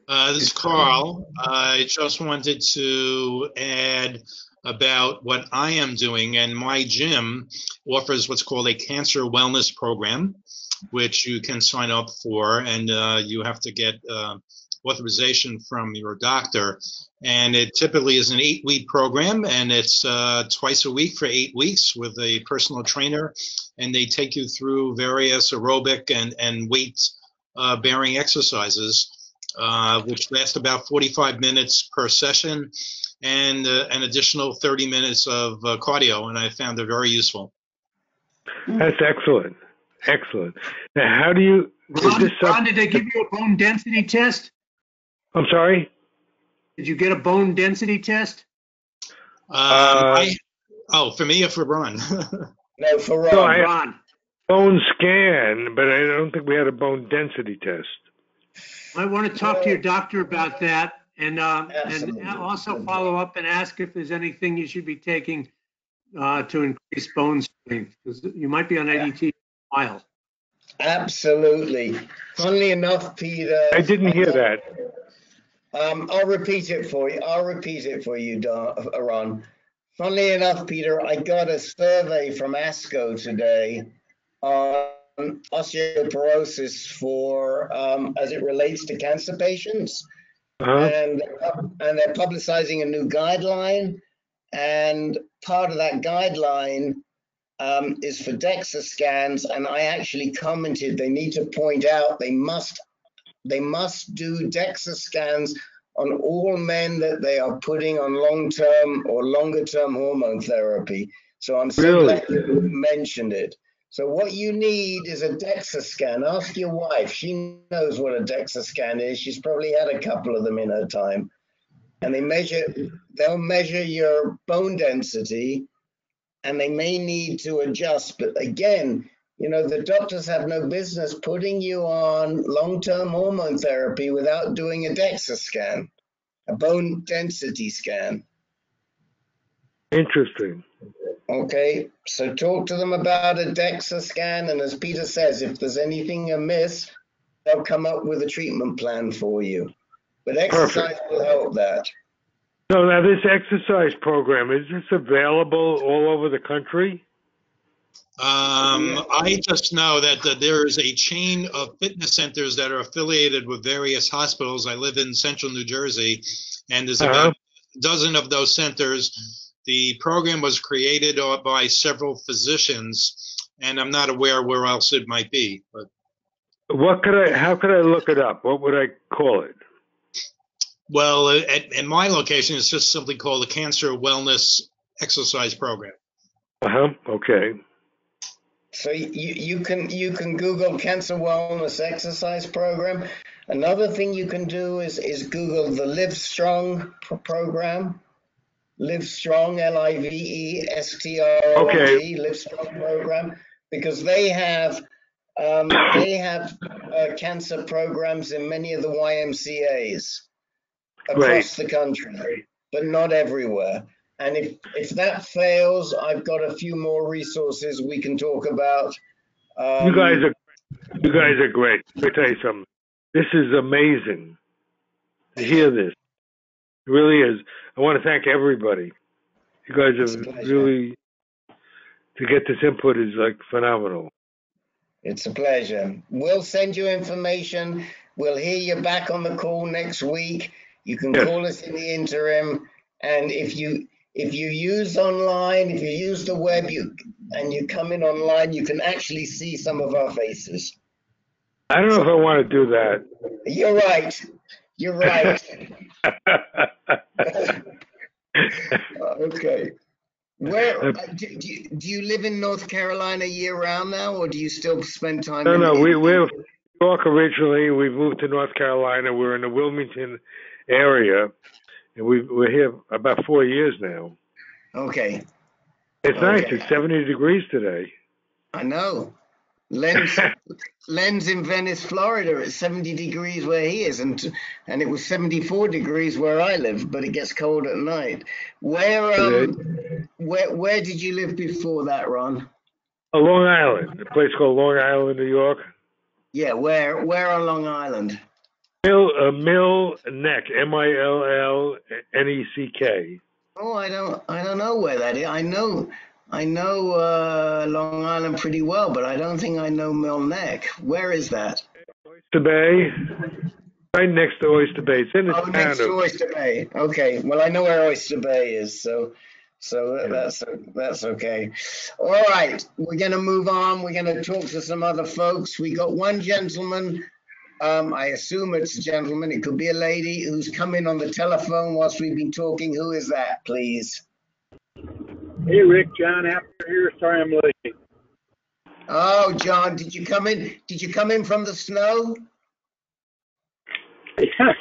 This is Carl. I just wanted to add about what I am doing, and my gym offers what's called a cancer wellness program, which you can sign up for, and you have to get authorization from your doctor. And it typically is an 8-week program, and it's twice a week for 8 weeks with a personal trainer, and they take you through various aerobic and weight bearing exercises, which last about 45 minutes per session, and an additional 30 minutes of cardio, and I found it very useful. That's excellent. Excellent. Now, how do you... Ron, did they give you a bone density test? I'm sorry? Did you get a bone density test? For me or for Ron? No, for Ron. No, Ron. Bone scan, but I don't think we had a bone density test. I want to talk to your doctor about that, and also follow up and ask if there's anything you should be taking to increase bone strength, because you might be on ADT for a while. Absolutely. Funnily enough, Peter. I didn't hear that. I'll repeat it for you, Ron. Funnily enough, Peter, I got a survey from ASCO today on osteoporosis for as it relates to cancer patients, and they're publicizing a new guideline, and part of that guideline is for DEXA scans, and I actually commented they need to point out they must do DEXA scans on all men that they are putting on long-term or longer-term hormone therapy. So I'm so glad you mentioned it. So what you need is a DEXA scan. Ask your wife. She knows what a DEXA scan is. She's probably had a couple of them in her time. And they'll measure your bone density, and they may need to adjust. But again, you know, the doctors have no business putting you on long-term hormone therapy without doing a DEXA scan, a bone density scan. Interesting. Okay, so talk to them about a DEXA scan, and as Peter says, if there's anything amiss, they'll come up with a treatment plan for you. But exercise will help that. So now this exercise program, is this available all over the country? I just know that there is a chain of fitness centers that are affiliated with various hospitals. I live in central New Jersey, and there's about a dozen of those centers. The program was created by several physicians, and I'm not aware where else it might be. But how could I look it up? What would I call it? Well, at my location, it's just simply called the Cancer Wellness Exercise Program. Okay. So you can Google Cancer Wellness Exercise Program. Another thing you can do is Google the Live Strong program. Live Strong, LIVESTRONG, okay. Live Strong program, because they have cancer programs in many of the YMCAs across the country, but not everywhere. And if that fails, I've got a few more resources we can talk about. You guys are great. Let me tell you something. This is amazing to hear this. It really is. I want to thank everybody. You guys have really, to get this input is like phenomenal. It's a pleasure. We'll send you information. We'll hear you back on the call next week. You can call us in the interim. And if you use online, if you use the web, and you come in online, you can actually see some of our faces. I don't know if I want to do that. You're right. You're right. do you live in North Carolina year round now, or do you still spend time? No, we're New York originally. We moved to North Carolina. We're in the Wilmington area, and we're here about 4 years now. Okay. It's nice. It's 70 degrees today. I know. Len's in Venice, Florida. It's 70 degrees where he is, and it was 74 degrees where I live. But it gets cold at night. Where did you live before that, Ron? Long Island, a place called Long Island, New York. Yeah, where on Long Island? Mill Neck, Millneck. Oh, I don't know where that is. I know Long Island pretty well, but I don't think I know Mill Neck. Where is that? Oyster Bay, right next to Oyster Bay. It's in the town next to Oyster Bay. Okay, well I know where Oyster Bay is, so that's okay. All right, we're gonna move on. We're gonna talk to some other folks. We got one gentleman. I assume it's a gentleman. It could be a lady who's come in on the telephone whilst we've been talking. Who is that, please? Hey, Rick, John Apple here. Sorry I'm late. Oh, John, did you come in? Did you come in from the snow? Yeah,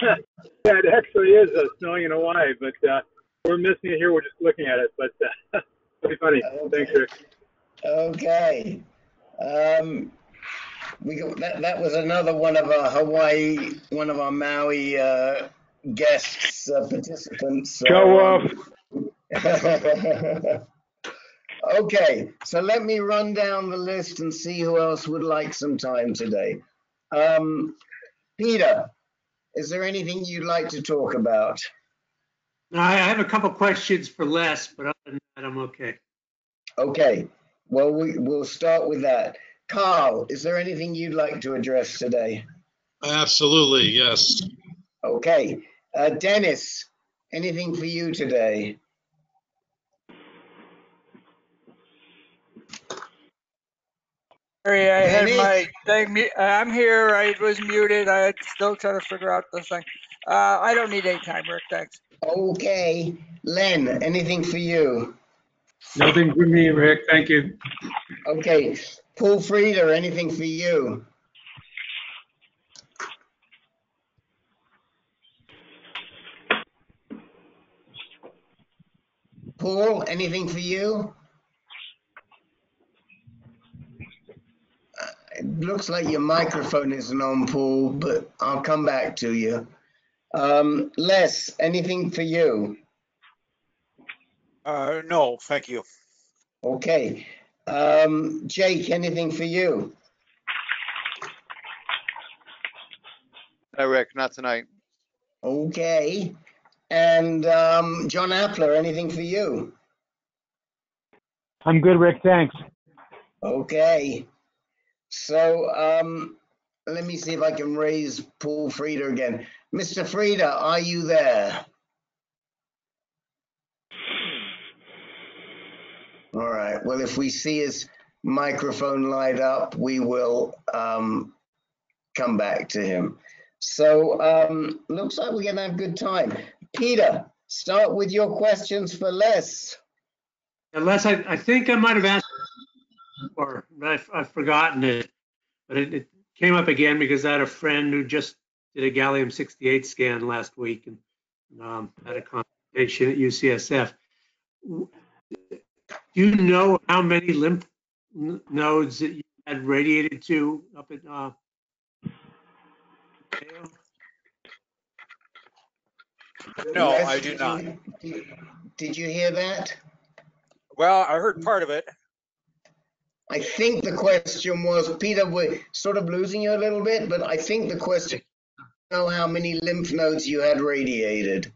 it actually is snowing in Hawaii, but we're missing it here. We're just looking at it, but pretty funny. Okay. Thanks, Rick. Okay. We got that was another one of our Maui guests, participants. Show off. Okay, so let me run down the list and see who else would like some time today. Peter, is there anything you'd like to talk about? I have a couple questions for Les, but other than that, I'm okay. Okay, well, we'll start with that. Carl, is there anything you'd like to address today? Absolutely, yes. Okay. Dennis, anything for you today? Sorry, I had my thing. I'm here. I was muted. I had still trying to figure out the thing. I don't need any time, Rick. Thanks. Okay. Len, anything for you? Nothing for me, Rick. Thank you. Okay. Paul Frieder, anything for you? Paul, anything for you? It looks like your microphone isn't on, Paul, but I'll come back to you. Les, anything for you? No, thank you. Okay. Jake, anything for you? No, Rick, not tonight. Okay. And John Appler, anything for you? I'm good, Rick. Thanks. Okay. So let me see if I can raise Paul Frieder again. Mr. Frieder, are you there? All right. Well, if we see his microphone light up, we will come back to him. So looks like we're going to have a good time. Peter, start with your questions for Les. Les, I think I might have asked before, but I've forgotten it. But it came up again because I had a friend who just did a gallium-68 scan last week and had a consultation at UCSF. Do you know how many lymph nodes that you had radiated to up at No, I do not. Did you hear that? Well, I heard part of it. I think the question was, Peter, we're sort of losing you a little bit, but I think the question, know how many lymph nodes you had radiated.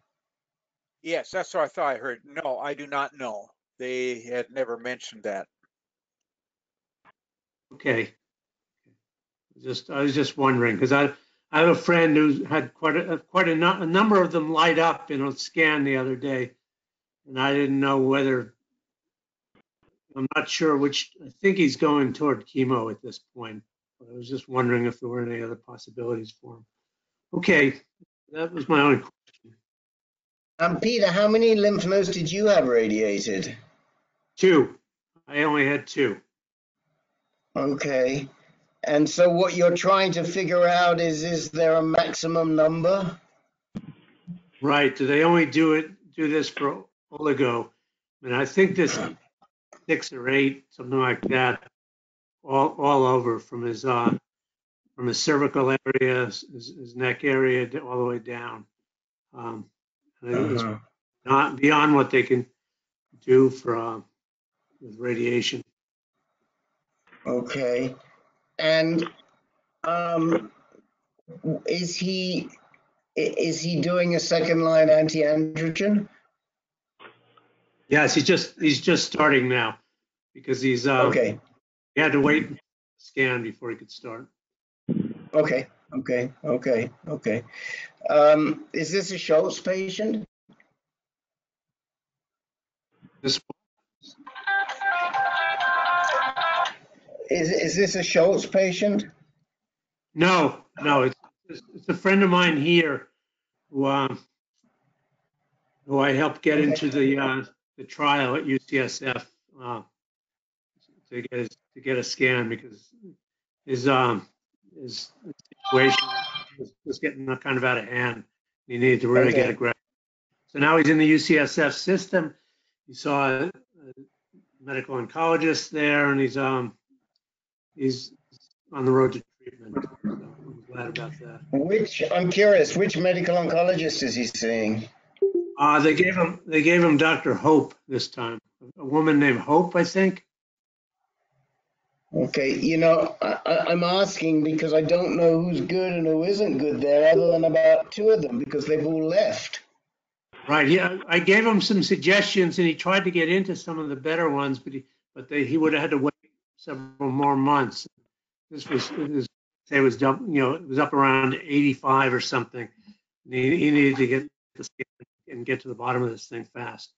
Yes, that's what I thought I heard. No, I do not know. They had never mentioned that. Okay. I was just wondering because I have a friend who had quite a number of them light up in a scan the other day, and I didn't know whether. I'm not sure which. I think he's going toward chemo at this point. But I was just wondering if there were any other possibilities for him. Okay, that was my only question. Peter, how many lymph nodes did you have radiated? 2. I only had 2. Okay. And so what you're trying to figure out is there a maximum number? Right. Do they only do this for oligo? And I think this 6 or 8, something like that, all over from his cervical area, his neck area, all the way down. And it's not beyond what they can do for with radiation. Okay. And is he doing a second line anti-androgen? Yes, he's just starting now because he's Okay. he had to wait a scan before he could start. Okay. Is this a Schultz patient? This Is this a Schultz patient? No, it's a friend of mine here who I helped get into the trial at UCSF to get a scan because his situation was getting kind of out of hand. He needed to really get aggressive. So now he's in the UCSF system. He saw a medical oncologist there, and he's on the road to treatment. So I'm glad about that. I'm curious, which medical oncologist is he seeing? They gave him Dr. Hope this time. A woman named Hope, I think. Okay, I'm asking because I don't know who's good and who isn't good there, other than about 2 of them, because they've all left. Right. Yeah, I gave him some suggestions, and he tried to get into some of the better ones, but he would have had to wait several more months. It was up around 85 or something. And he needed to get the scan and get to the bottom of this thing fast.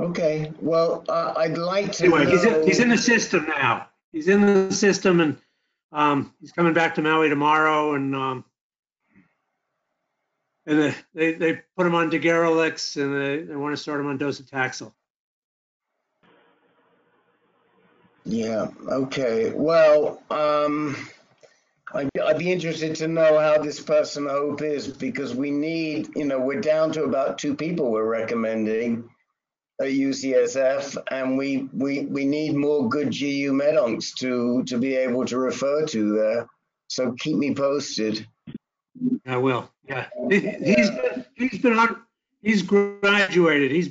Okay. Well, I'd like to. Anyway, know... he's in the system now. He's in the system, and he's coming back to Maui tomorrow, and they put him on Daguerreolex, and they want to start him on docetaxel. Yeah. Okay. Well, I'd be interested to know how this person Hope is, because we need, we're down to about 2 people we're recommending at UCSF, and we need more good GU medoncs to be able to refer to there. So keep me posted. I will. Yeah, he's graduated. He's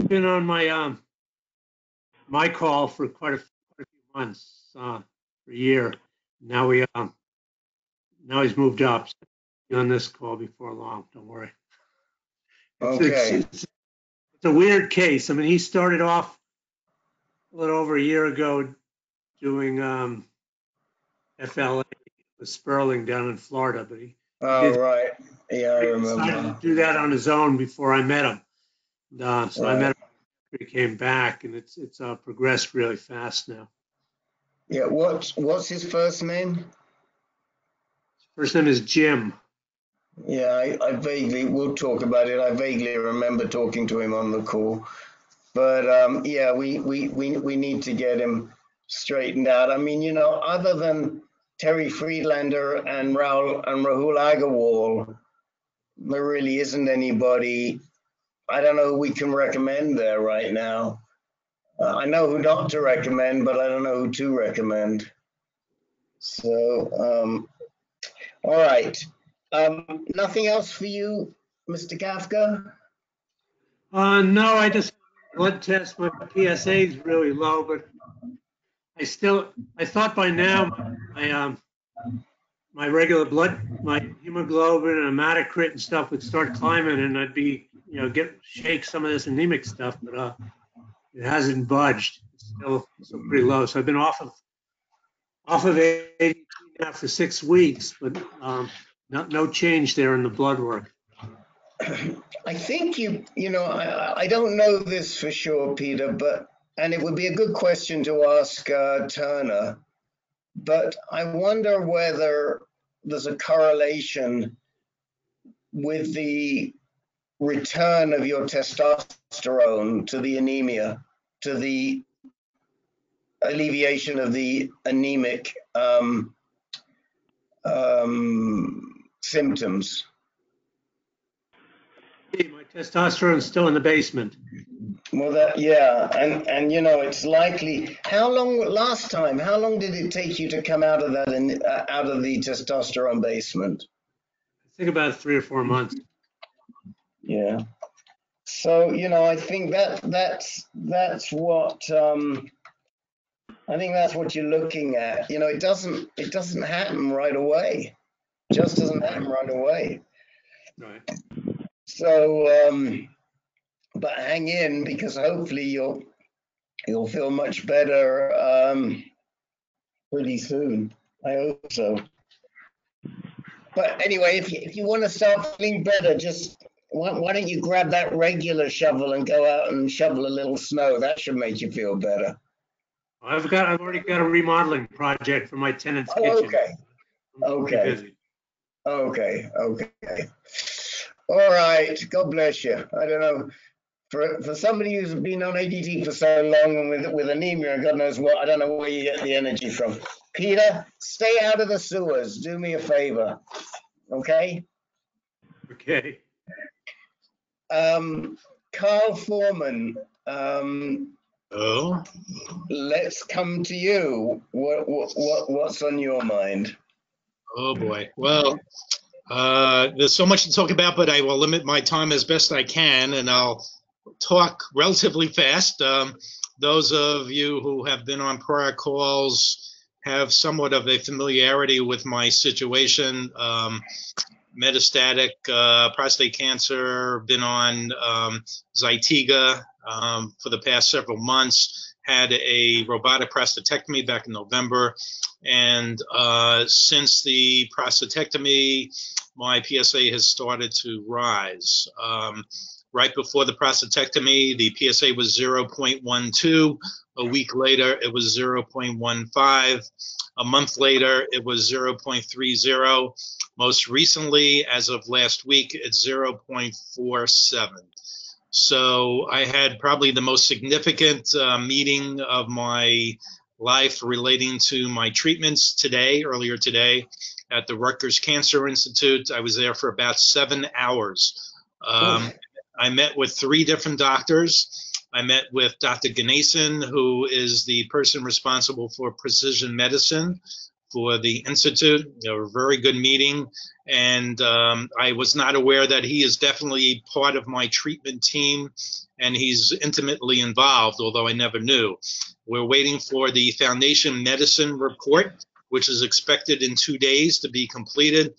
been on my my call for quite a few months, for a year. Now he's moved up. So he'll be on this call before long. Don't worry. It's a weird case. I mean, he started off a little over a year ago doing FLA with Sperling down in Florida, but he right. Yeah, I remember. Decided to do that on his own before I met him. So I met him after he came back, and it's progressed really fast now. Yeah. What's his first name? His first name is Jim. Yeah, I vaguely, we'll talk about it. I vaguely remember talking to him on the call, but yeah, we need to get him straightened out. I mean, other than Terry Friedlander and Rahul Agarwal, there really isn't anybody. I don't know who we can recommend there right now. I know who not to recommend, but I don't know who to recommend. So, all right. Nothing else for you, Mr. Kafka? No, I just blood test. My PSA is really low, but I thought by now my regular blood, my hemoglobin and hematocrit and stuff would start climbing, and I'd be, shake some of this anemic stuff, but it hasn't budged. It's still pretty low. So I've been off of 80 now for 6 weeks, but no change there in the blood work. I think I don't know this for sure, Peter, and it would be a good question to ask Turner, but I wonder whether there's a correlation with the return of your testosterone to the anemia, to the alleviation of the anemic symptoms. My testosterone's still in the basement. Well, yeah, and you know, it's likely. How long did it take you to come out of that out of the testosterone basement? I think about 3 or 4 months. Yeah. So, you know, I think that's what I think that's what you're looking at. You know, it doesn't happen right away. It just doesn't happen right away. Right. So, but hang in, because hopefully you'll feel much better pretty soon. I hope so. But anyway, if you want to start feeling better, just why don't you grab that regular shovel and go out and shovel a little snow? That should make you feel better. I've already got a remodeling project for my tenant's kitchen. Okay. Okay. Busy. Okay. All right. God bless you. I don't know. For somebody who's been on ADT for so long and with anemia and God knows what, I don't know where you get the energy from. Peter, stay out of the sewers. Do me a favor. Okay? Okay. Carl Foreman, Oh, let's come to you. What's on your mind? oh boy. Well, there's so much to talk about, but I will limit my time as best I can, and I'll talk relatively fast. Those of you who have been on prior calls have somewhat of a familiarity with my situation. Metastatic prostate cancer, been on Zytiga for the past several months, had a robotic prostatectomy back in November, and since the prostatectomy, my PSA has started to rise. Right before the prostatectomy, the PSA was 0.12. A week later, it was 0.15. A month later, it was 0.30. Most recently, as of last week, it's 0.47. So I had probably the most significant meeting of my life relating to my treatments earlier today, at the Rutgers Cancer Institute. I was there for about 7 hours. I met with 3 different doctors. I met with Dr. Ganesan, who is the person responsible for precision medicine for the Institute. A very good meeting. And I was not aware that he is definitely part of my treatment team, and he's intimately involved, although I never knew. We're waiting for the Foundation Medicine report, which is expected in 2 days to be completed.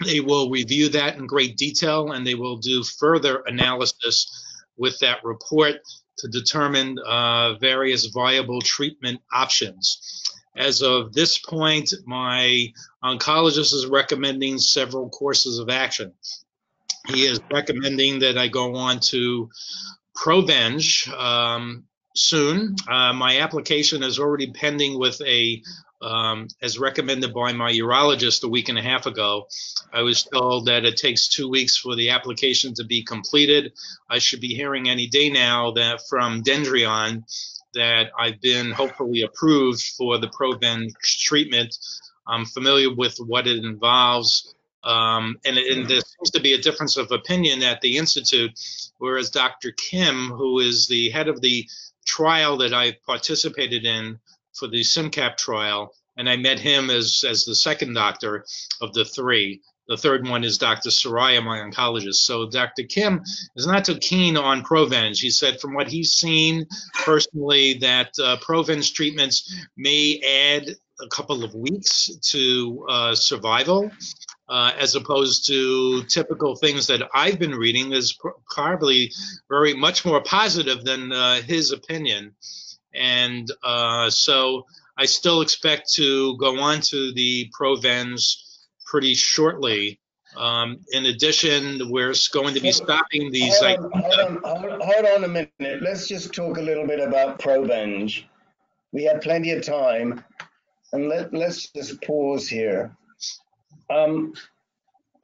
They will review that in great detail, and they will do further analysis with that report to determine various viable treatment options. As of this point, my oncologist is recommending several courses of action. He is recommending that I go on to Provenge soon. My application is already pending with as recommended by my urologist a week and a half ago. I was told that it takes 2 weeks for the application to be completed. I should be hearing any day now that from Dendreon that I've been hopefully approved for the Provenge treatment. I'm familiar with what it involves. And there seems to be a difference of opinion at the Institute, whereas Dr. Kim, who is the head of the trial that I participated in for the SimCap trial, and I met him as the second doctor of the 3. The third one is Dr. Soraya, my oncologist. So Dr. Kim is not too keen on Provenge. He said from what he's seen personally that Provenge treatments may add a couple of weeks to survival, as opposed to typical things that I've been reading is probably very much more positive than his opinion. And so I still expect to go on to the Provenge pretty shortly. In addition, we're going to be stopping these. Hold on a minute. Let's just talk a little bit about Provenge. We have plenty of time, and let's just pause here.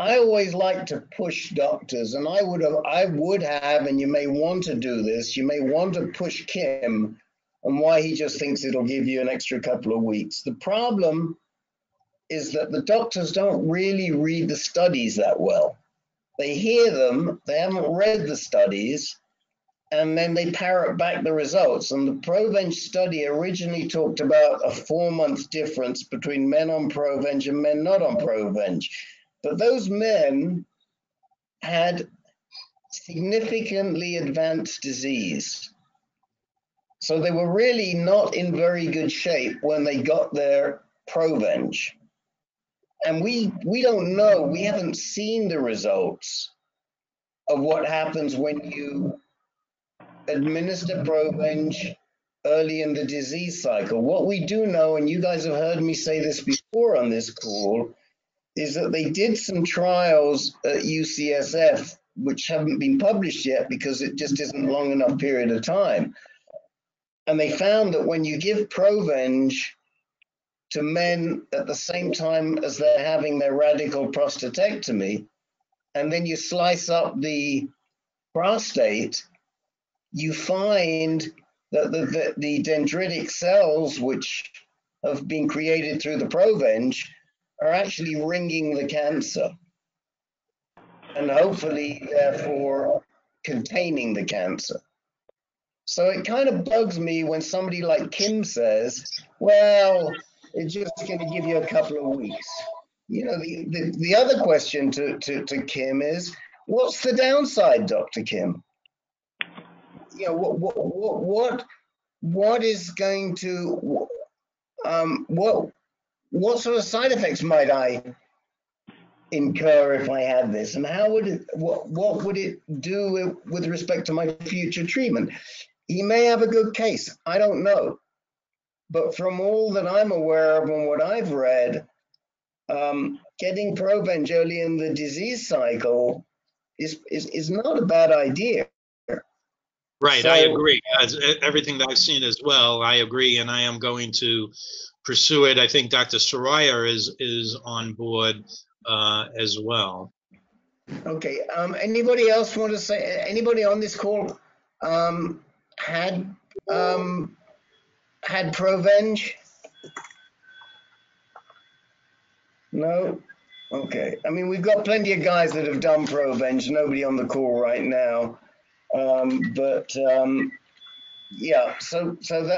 I always like to push doctors, and I would have, and you may want to do this, you may want to push Kim on why he just thinks it'll give you an extra couple of weeks. The problem is that the doctors don't really read the studies that well. They hear them, they haven't read the studies, and then they parrot back the results. And the Provenge study originally talked about a 4-month difference between men on Provenge and men not on Provenge. But those men had significantly advanced disease. So they were really not in very good shape when they got their Provenge. And we don't know, we haven't seen the results of what happens when you administer Provenge early in the disease cycle. What we do know, and you guys have heard me say this before on this call, is that they did some trials at UCSF, which haven't been published yet because it just isn't long enough period of time. And they found that when you give Provenge to men at the same time as they're having their radical prostatectomy, and then you slice up the prostate, you find that the dendritic cells, which have been created through the Provenge, are actually ringing the cancer and hopefully therefore containing the cancer. So it kind of bugs me when somebody like Kim says, well, it's just going to give you a couple of weeks. You know, the other question to Kim is, what's the downside, Dr. Kim? You know, what is going to, what sort of side effects might I incur if I had this, and how would it, what would it do with respect to my future treatment? He may have a good case, I don't know, but from all that I'm aware of and what I've read, getting Provenge early in the disease cycle is not a bad idea. Right, So, I agree. As everything that I've seen as well, I agree, and I am going to pursue it. I think Dr. Soraya is on board as well. Okay. Anybody else want to say? Anybody on this call had Provenge? No. Okay. I mean, we've got plenty of guys that have done Provenge. Nobody on the call right now. Yeah. So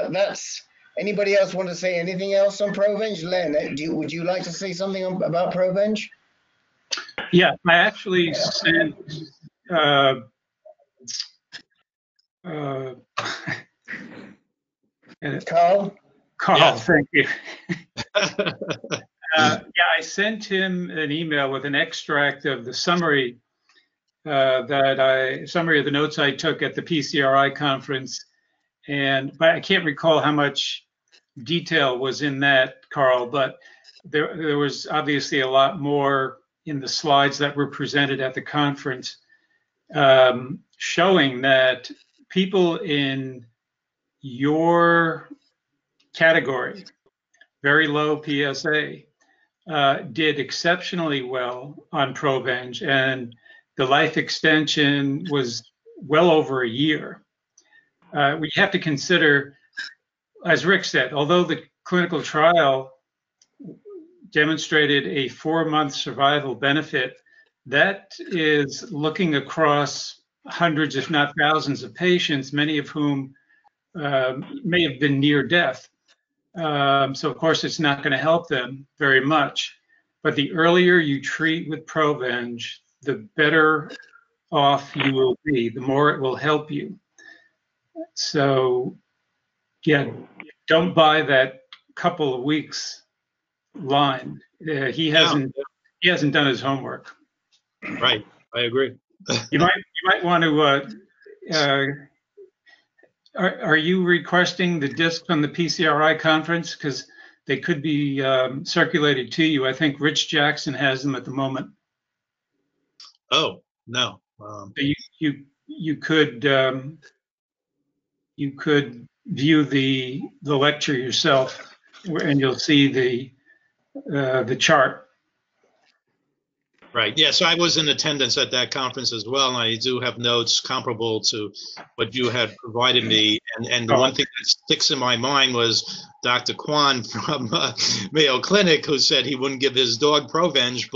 that's. Anybody else want to say anything else on Provenge? Len, would you like to say something about Provenge? Yeah, I actually sent Carl? Yeah. Thank you. Yeah, I sent him an email with an extract of the summary summary of the notes I took at the PCRI conference, but I can't recall how much detail was in that, Carl. But there was obviously a lot more in the slides that were presented at the conference, showing that people in your category, very low PSA, did exceptionally well on Provenge, and the life extension was well over a year. We have to consider, as Rick said, although the clinical trial demonstrated a 4-month survival benefit, that is looking across hundreds, if not thousands of patients, many of whom may have been near death. So of course it's not going to help them very much. But the earlier you treat with Provenge, the better off you will be, the more it will help you. So yeah, don't buy that couple of weeks line. He hasn't done his homework. Right, I agree. You might want to. Are you requesting the disc from the PCRI conference? Because they could be circulated to you. I think Rich Jackson has them at the moment. Oh no. You could view the lecture yourself, and you'll see the chart. Right. Yeah. So I was in attendance at that conference as well, and I do have notes comparable to what you had provided me. And the one thing that sticks in my mind was Dr. Kwan from Mayo Clinic, who said he wouldn't give his dog Provenge,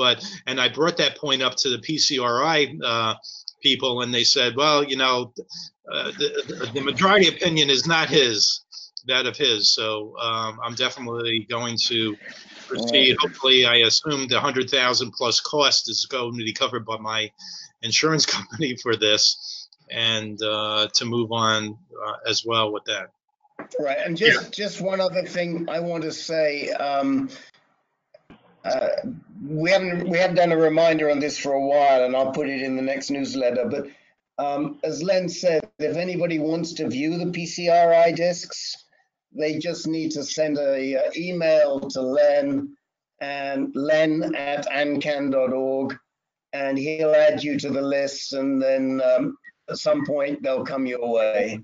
and I brought that point up to the PCRI people, and they said, well, you know, the majority opinion is not that of his. So I'm definitely going to proceed. Hopefully, I assume the 100,000 plus cost is going to be covered by my insurance company for this, and to move on as well with that. Right, and just one other thing I want to say. We haven't done a reminder on this for a while, and I'll put it in the next newsletter. But as Len said, if anybody wants to view the PCRI discs, they just need to send a email to Len @ancan.org, and he'll add you to the list, and then at some point they'll come your way.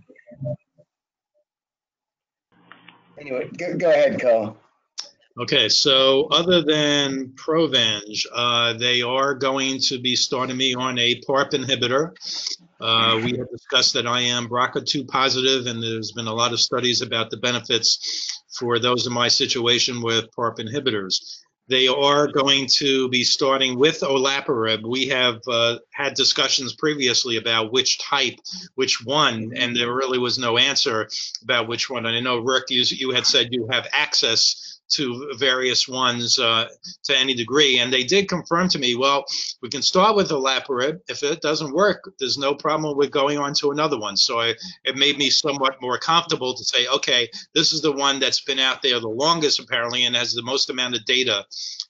Anyway, go ahead, Carl. Okay, so other than Provenge, they are going to be starting me on a PARP inhibitor. We have discussed that I am BRCA2 positive, and there's been a lot of studies about the benefits for those in my situation with PARP inhibitors. They are going to be starting with olaparib. We have had discussions previously about which type, which one, and there really was no answer about which one. And I know, Rick, you had said you have access to various ones to any degree, and they did confirm to me, well, we can start with olaparib. If it doesn't work, there's no problem with going on to another one. So it made me somewhat more comfortable to say, okay, this is the one that's been out there the longest apparently and has the most amount of data,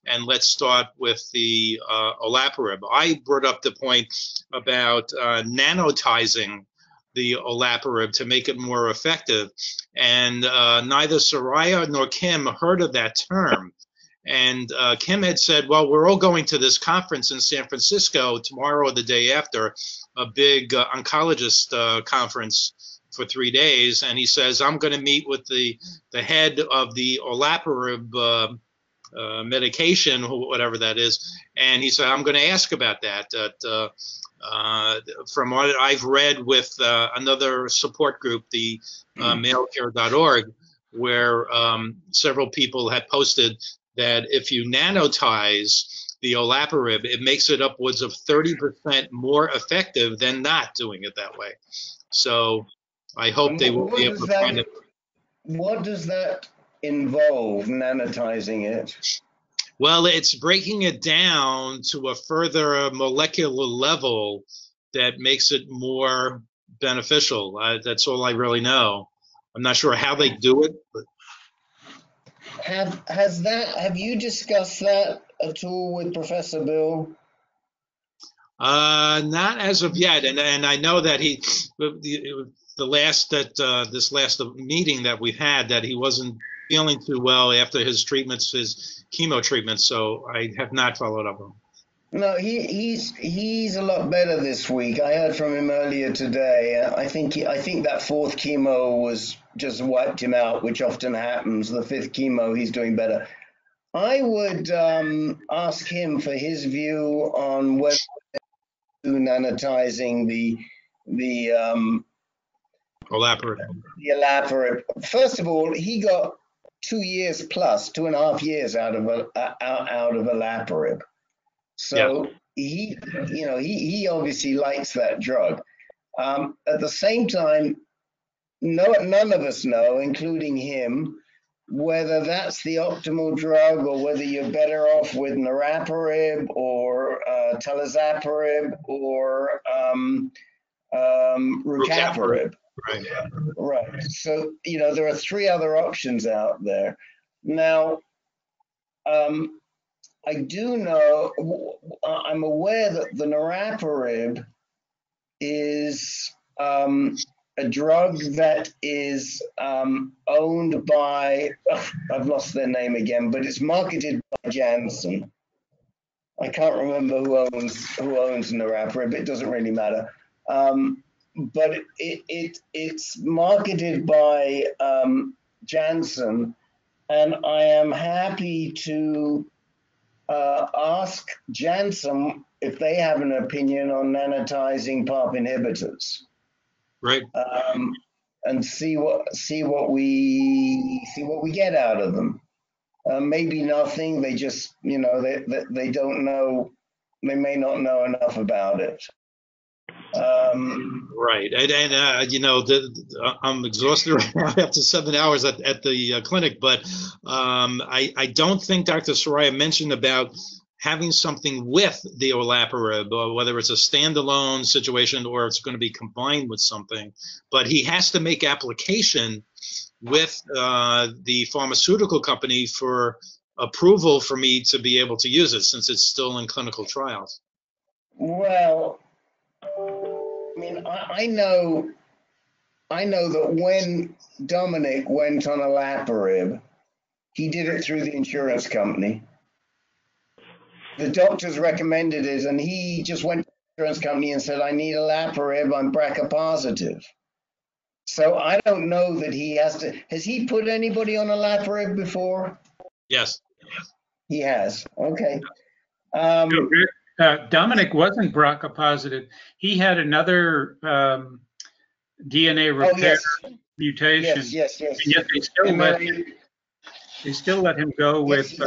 and let's start with the olaparib. I brought up the point about nanotizing the olaparib to make it more effective, and neither Soraya nor Kim heard of that term. And Kim had said, well, we're all going to this conference in San Francisco tomorrow or the day after, a big oncologist conference for 3 days. And he says, I'm going to meet with the head of the olaparib medication, whatever that is. And he said, I'm going to ask about that. From what I've read with another support group, the malecare.org, where several people had posted that if you nanotize the olaparib, it makes it upwards of 30% more effective than not doing it that way. So I hope they will be able to find it. What does that involve, nanotizing it? Well, it's breaking it down to a further molecular level that makes it more beneficial. That's all I really know. I'm not sure how they do it. But have you discussed that at all with Professor Bill? Not as of yet, and I know that this last meeting that we've had, that he wasn't feeling too well after his treatments, his chemo treatments. So I have not followed up on him. No, he's a lot better this week. I heard from him earlier today. I think that fourth chemo was just wiped him out, which often happens. The fifth chemo, he's doing better. I would ask him for his view on whether nanotizing the olaparib. First of all, he got 2 years plus, 2.5 years out of olaparib. So yeah. he obviously likes that drug. At the same time, none of us know, including him, whether that's the optimal drug or whether you're better off with niraparib or talazoparib or rucaparib. Right. So, there are 3 other options out there. Now, I do know, I'm aware that the niraparib is a drug that is owned by, I've lost their name again, but it's marketed by Janssen. I can't remember who owns niraparib. It doesn't really matter. But it's marketed by Janssen, and I am happy to ask Janssen if they have an opinion on nanotizing PARP inhibitors. Right. And see what we get out of them. Maybe nothing. They just, they don't know. They may not know enough about it. Right, and I'm exhausted right now after 7 hours at the clinic, but I don't think Dr. Soraya mentioned about having something with the olaparib, or whether it's a standalone situation or it's going to be combined with something. But he has to make application with the pharmaceutical company for approval for me to be able to use it, since it's still in clinical trials. Well, I mean, I know that when Dominic went on olaparib, he did it through the insurance company. The doctors recommended it, and he just went to the insurance company and said, I need olaparib, I'm BRCA positive. So I don't know that he has to. Has he put anybody on olaparib before? Yes. He has. Okay. Dominic wasn't BRCA positive. He had another DNA repair mutation. Yes. And yet they still let him go with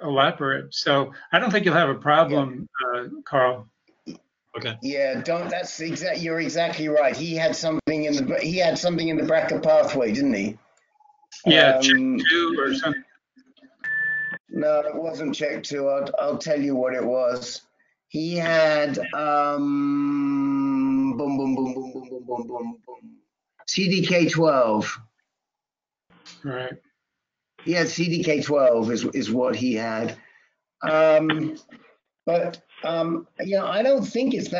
olaparib. So I don't think you'll have a problem, Carl. Okay. Yeah, you're exactly right. He had something in the BRCA pathway, didn't he? Yeah, check 2 or something. No, it wasn't check 2. I'll tell you what it was. He had CDK12. Right. He had CDK12 is what he had. But I don't think it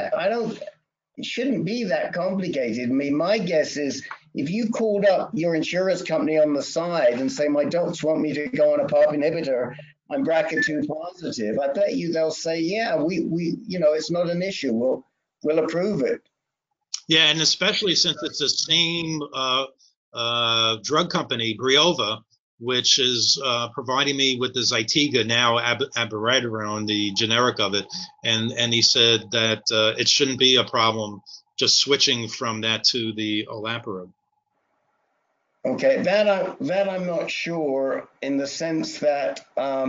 shouldn't be that complicated. I mean, my guess is if you called up your insurance company on the side and say, my doctors want me to go on a PARP inhibitor, I'm BRCA2 positive, I bet you they'll say, yeah, we it's not an issue. We'll approve it. Yeah, and especially since it's the same drug company, Briova, which is providing me with the Zytiga, now abiraterone, the generic of it, and he said that it shouldn't be a problem just switching from that to the olaparib. Okay, that I'm not sure, in the sense that I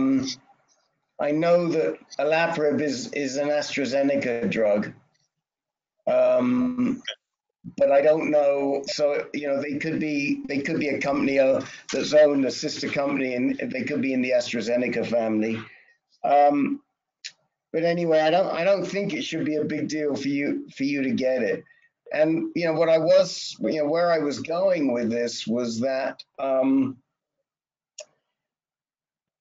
know that olaparib is an AstraZeneca drug, but I don't know. So they could be a company that's owned a sister company, and they could be in the AstraZeneca family. But anyway, I don't think it should be a big deal for you to get it. And what I was, where I was going with this was that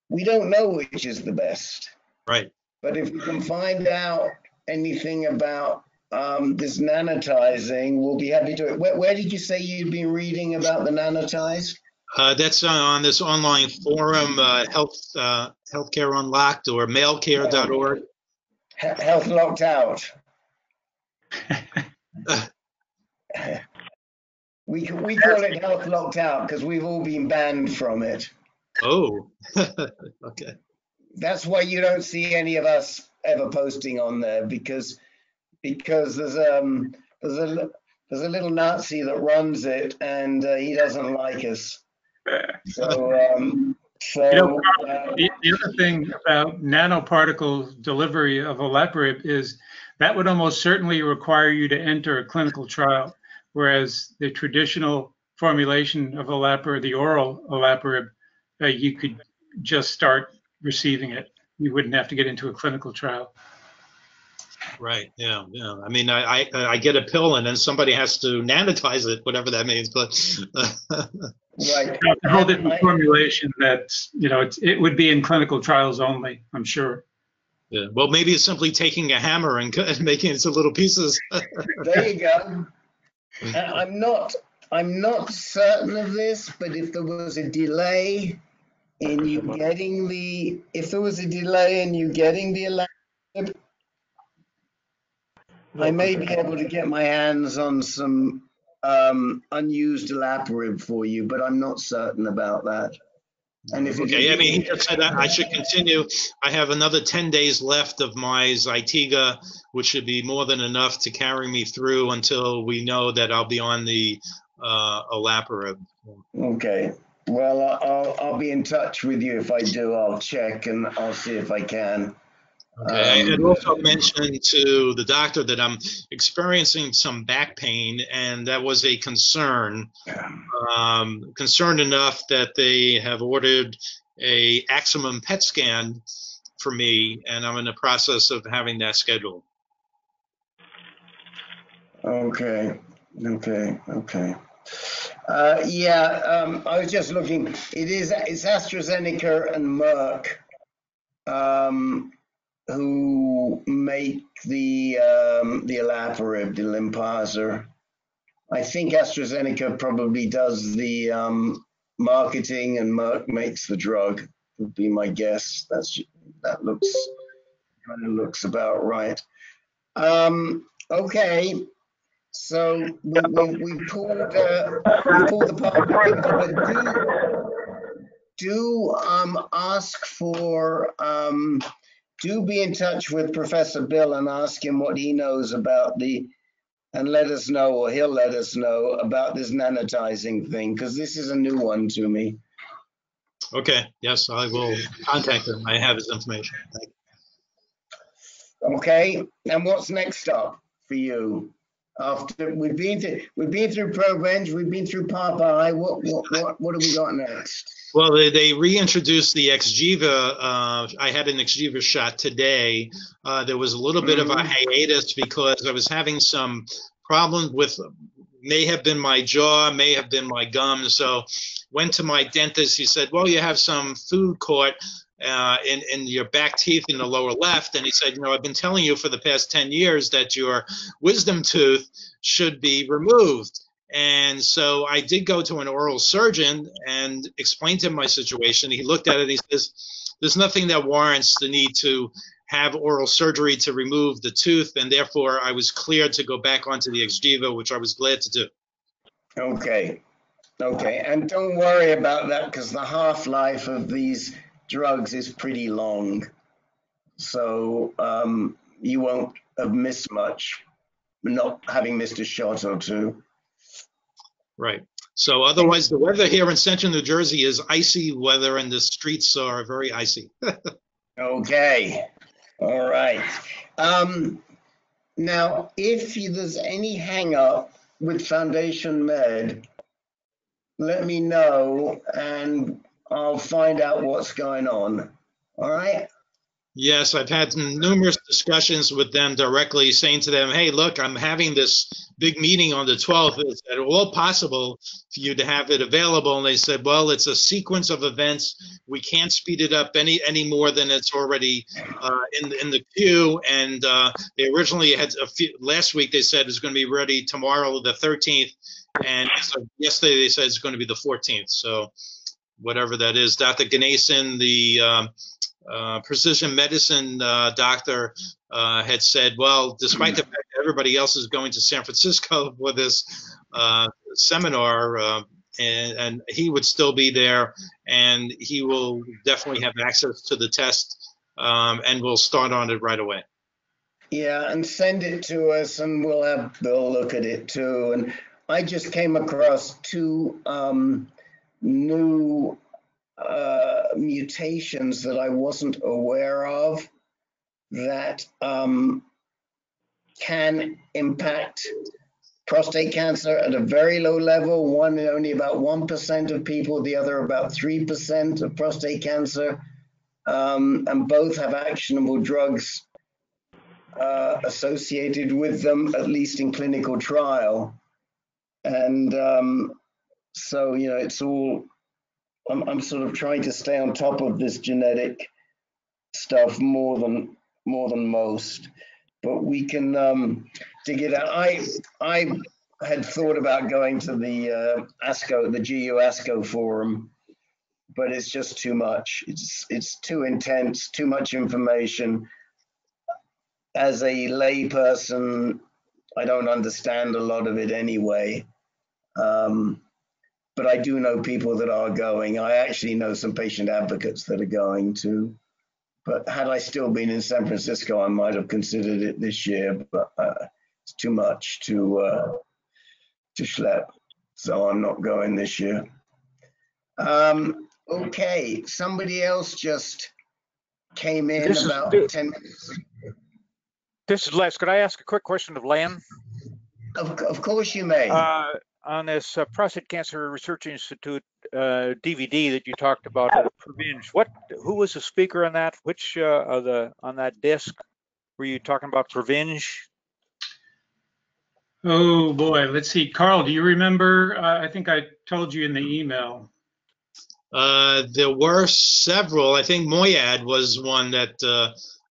we don't know which is the best. Right. But if we can find out anything about this nanotizing, we'll be happy to. Where did you say you'd been reading about the nanotize? That's on this online forum, Healthcare Unlocked, or mailcare.org. Health Locked Out. We call it Health Locked Out because we've all been banned from it. Oh, okay. That's why you don't see any of us ever posting on there, because there's a little Nazi that runs it, and he doesn't like us. So the other thing about nanoparticle delivery of olaparib is that would almost certainly require you to enter a clinical trial, whereas the traditional formulation of olaparib, the oral olaparib, you could just start receiving it. You wouldn't have to get into a clinical trial. Right. Yeah. I mean, I get a pill and then somebody has to nanotize it, whatever that means. But right. It's a whole different formulation that's, it would be in clinical trials only, I'm sure. Yeah. Well, maybe it's simply taking a hammer and making it into little pieces. There you go. I'm not certain of this, but if there was a delay in you getting the olaparib, I may be able to get my hands on some unused olaparib for you, but I'm not certain about that. And if Okay, I mean, he just said I should continue. I have another 10 days left of my Zytiga, which should be more than enough to carry me through until we know that I'll be on the olaparib. Okay. Well, I'll be in touch with you if I do. I'll check and I'll see if I can. Okay, I had also mentioned to the doctor that I'm experiencing some back pain, and that was a concern. Concerned enough that they have ordered a Aximum PET scan for me, and I'm in the process of having that scheduled. Okay. Yeah, I was just looking. It's AstraZeneca and Merck who make the olaparib, the Lynparza. I think AstraZeneca probably does the marketing and Merck makes the drug, would be my guess. That looks about right. Okay, so we pulled the PARP-I, but ask for do be in touch with Professor Bill and ask him what he knows about and let us know, or he'll let us know about this nanotizing thing, because this is a new one to me. Okay, yes, I will contact him. I have his information. Thank you. Okay, and what's next up for you? After we've been through Provenge, we've been through PARP-I. What do we got next? Well, they reintroduced the Xgeva. I had an Xgeva shot today. There was a little bit of a hiatus because I was having some problems with, may have been my jaw, may have been my gums. So went to my dentist. He said, well, you have some food caught in your back teeth in the lower left. And he said, I've been telling you for the past 10 years that your wisdom tooth should be removed. And so I did go to an oral surgeon and explained to him my situation. He looked at it and he says, there's nothing that warrants the need to have oral surgery to remove the tooth. And therefore, I was cleared to go back onto the Xgeva, which I was glad to do. Okay. And don't worry about that, because the half-life of these drugs is pretty long. So you won't have missed much, not having missed a shot or two. Right. So otherwise, the weather here in central New Jersey is icy weather, and the streets are very icy. Okay. All right. Now, if there's any hang-up with Foundation Med, let me know, and I'll find out what's going on. All right? Yes, I've had numerous discussions with them directly, saying to them, hey, look, I'm having this big meeting on the 12th. Is it all possible for you to have it available? And they said, well, it's a sequence of events. We can't speed it up any more than it's already in the queue. And they originally had last week, they said it's going to be ready tomorrow, the 13th. And so yesterday, they said it's going to be the 14th. So whatever that is, Dr. Ganesan, the precision medicine doctor had said, well, despite the fact that everybody else is going to San Francisco for this seminar, and he would still be there, and he will definitely have access to the test, and we'll start on it right away. Yeah, and send it to us, and we'll have Bill look at it too. And I just came across two new mutations that I wasn't aware of that can impact prostate cancer at a very low level. One only about 1% of people, the other about 3% of prostate cancer, and both have actionable drugs associated with them, at least in clinical trial. And so, it's all, I'm sort of trying to stay on top of this genetic stuff more than most, but we can dig it out. I had thought about going to the ASCO, the GU ASCO forum, but it's just too much. It's too intense, too much information. As a lay person, I don't understand a lot of it anyway. but I do know people that are going. I actually know some patient advocates that are going too. But had I still been in San Francisco, I might have considered it this year, but it's too much to schlep. So I'm not going this year. Okay, somebody else just came in about 10 minutes. This is Les. Could I ask a quick question of Len? Of course you may. On this Prostate Cancer Research Institute DVD that you talked about, Provenge. Who was the speaker on that? Which on that disc were you talking about Provenge? Oh boy, let's see. Carl, do you remember? I think I told you in the email. There were several. I think Moyad was one that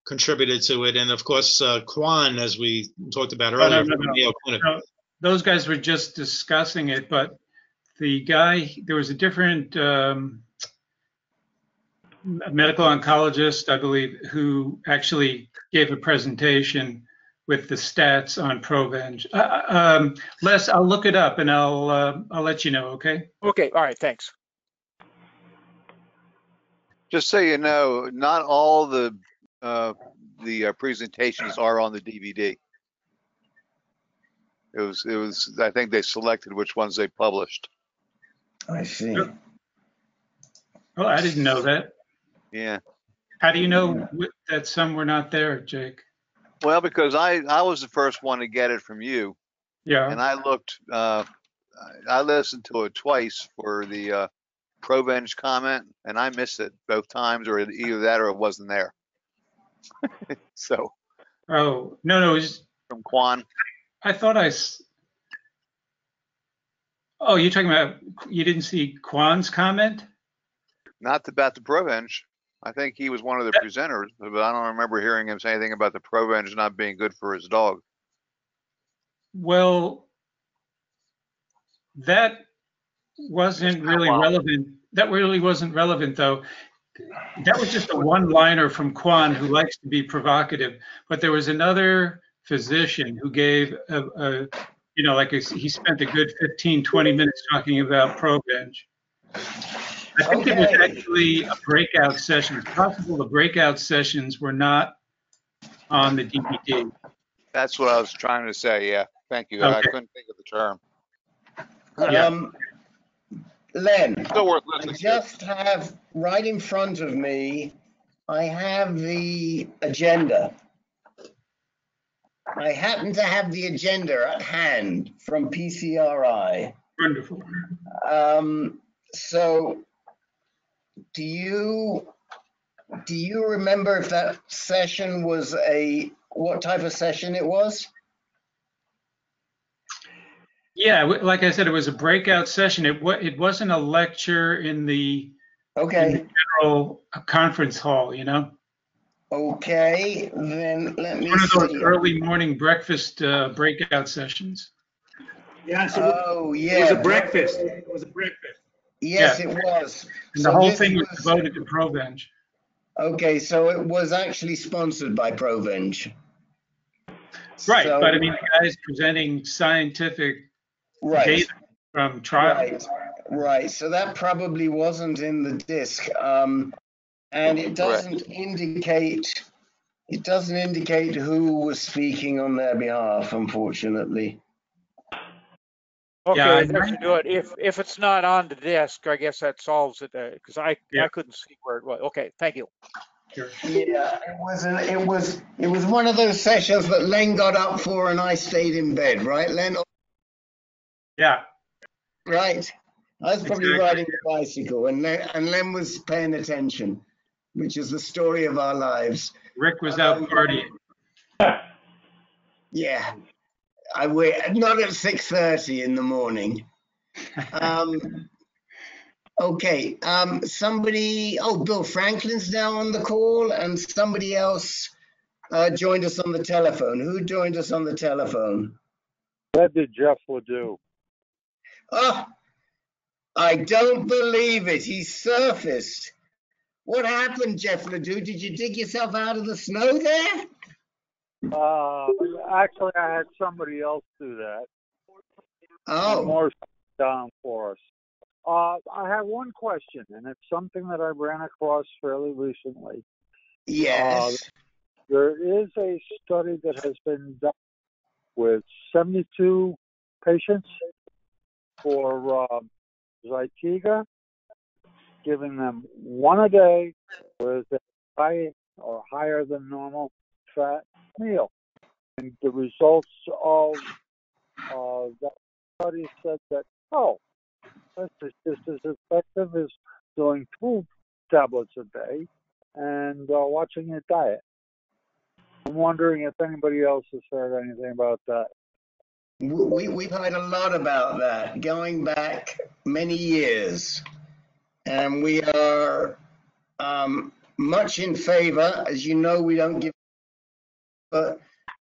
contributed to it, and of course Kwan, as we talked about earlier. No, those guys were just discussing it, but the guy, there was a different medical oncologist, I believe, who actually gave a presentation with the stats on Provenge. Les, I'll look it up and I'll let you know. Okay. Okay. All right. Thanks. Just so you know, not all the presentations are on the DVD. It was. I think they selected which ones they published. I see. Oh, I didn't know that. Yeah. How do you know that some were not there, Jake? Well, because I was the first one to get it from you. Yeah. And I looked. I listened to it twice for the Provenge comment, and I missed it both times, or either that or it wasn't there. So. Oh no, it was from Kwan. I thought Oh, you're talking about you didn't see Kwan's comment? Not about the Provenge. I think he was one of the presenters, but I don't remember hearing him say anything about the Provenge not being good for his dog. Well, that wasn't really relevant. That really wasn't relevant, though. That was just a one-liner from Kwan, who likes to be provocative. But there was another physician who gave he spent a good 15, 20 minutes talking about Provenge. I think it was actually a breakout session. It's possible the breakout sessions were not on the DVD. That's what I was trying to say. Yeah, thank you. Okay. I couldn't think of the term. Len, still worth I listening just have right in front of me, I have the agenda. I happen to have the agenda at hand from PCRI. Wonderful. So do you remember if that session was what type of session it was? Yeah, like I said, it was a breakout session. It wasn't a lecture in the general conference hall, you know? Okay, then let me see. One of those early morning breakfast breakout sessions. Yeah, so yeah. It was a breakfast. It was a breakfast. Yes, yeah. It was. And the whole thing was devoted to Provenge. Okay, so it was actually sponsored by Provenge. Right, so, but I mean, the guys presenting scientific data from trials. Right. So that probably wasn't in the disc, and it doesn't indicate. It doesn't indicate who was speaking on their behalf, unfortunately. Okay, yeah, that should do it. If it's not on the disc, I guess that solves it because I couldn't see where it was. Okay, thank you. Sure. Yeah, it was one of those sessions that Len got up for and I stayed in bed, right, Len? Yeah. Right. I was probably riding the bicycle and Len was paying attention, which is the story of our lives. Rick was out partying. Yeah. I wait, not at 6:30 in the morning. Okay, somebody, Bill Franklin's now on the call, and somebody else joined us on the telephone. Who joined us on the telephone? That did Jeff Ledoux. Oh, I don't believe it. He surfaced. What happened, Jeff Ledoux? Did you dig yourself out of the snow there? Actually, I had somebody else do that. Oh. More down for us. I have one question, and it's something that I ran across fairly recently. Yes. There is a study that has been done with 72 patients for Zytiga, giving them one a day with a high or higher than normal fat meal. And the results of that study said that, oh, this is just as effective as doing 2 tablets a day and watching your diet. I'm wondering if anybody else has heard anything about that. We've heard a lot about that going back many years, and we are much in favor. As you know, we don't give, but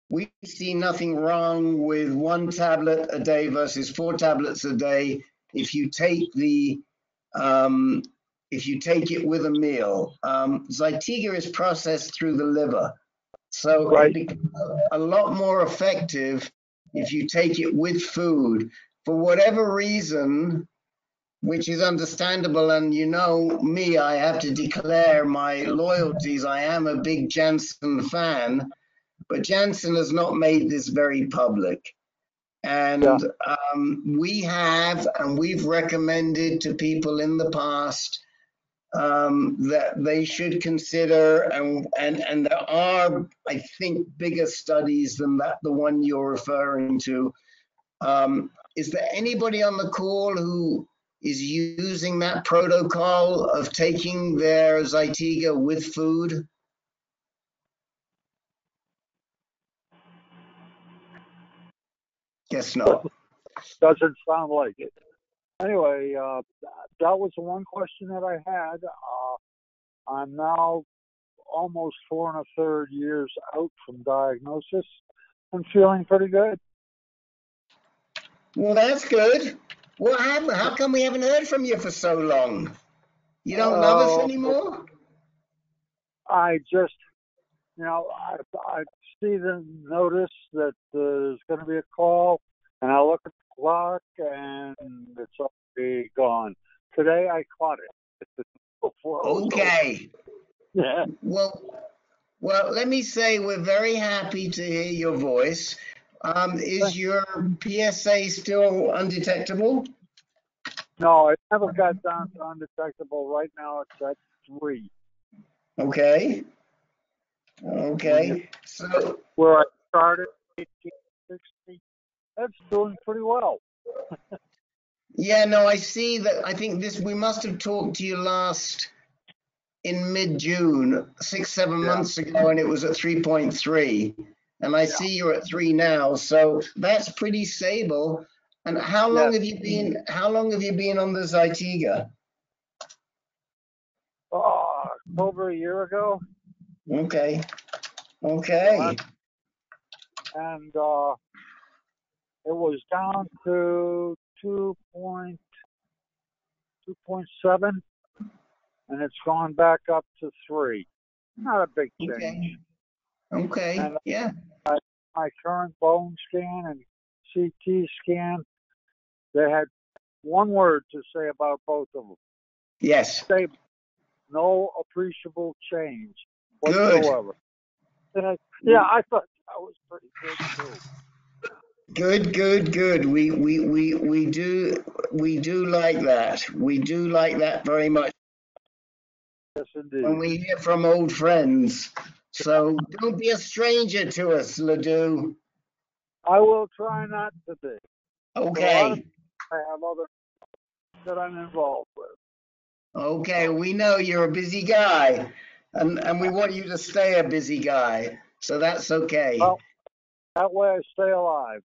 we see nothing wrong with 1 tablet a day versus 4 tablets a day if you take it with a meal. Zytiga is processed through the liver, so it becomes a lot more effective if you take it with food. For whatever reason, which is understandable, and you know me, I have to declare my loyalties. I am a big Janssen fan, but Janssen has not made this very public. And we've recommended to people in the past that they should consider, and there are, I think, bigger studies than that, the one you're referring to. Is there anybody on the call who is using that protocol of taking their Zytiga with food? Guess not. Doesn't sound like it. Anyway, that was the one question that I had. I'm now almost 4 1/3 years out from diagnosis. I'm feeling pretty good. Well, that's good. What happened? How come we haven't heard from you for so long? You don't love us anymore? I just, I see the notice that there's going to be a call, and I look at the clock, and it's already gone. Today I caught it. Okay. Yeah. Well, let me say we're very happy to hear your voice. Is your PSA still undetectable? No, it never got down to undetectable. Right now it's at 3. Okay. Okay. So where I started, 1860, that's doing pretty well. Yeah, no, I see that. I think we must have talked to you last in mid-June, 6-7 months ago, and it was at 3.3. And I see you're at 3 now, so that's pretty stable. And how long have you been on the Zytiga? Over a year ago. Okay. Okay. And it was down to 2.7, and it's gone back up to 3. Not a big change. Okay. And yeah. My current bone scan and CT scan, they had one word to say about both of them. Yes. Stable. No appreciable change whatsoever. Good. Yeah, I thought that was pretty good too. Good. We do like that. We do like that very much. Yes, indeed. When we hear from old friends. So don't be a stranger to us, Ledoux. I will try not to be. Okay. I have other that I'm involved with. Okay, we know you're a busy guy, and we want you to stay a busy guy, so that's okay. Well, that way I stay alive.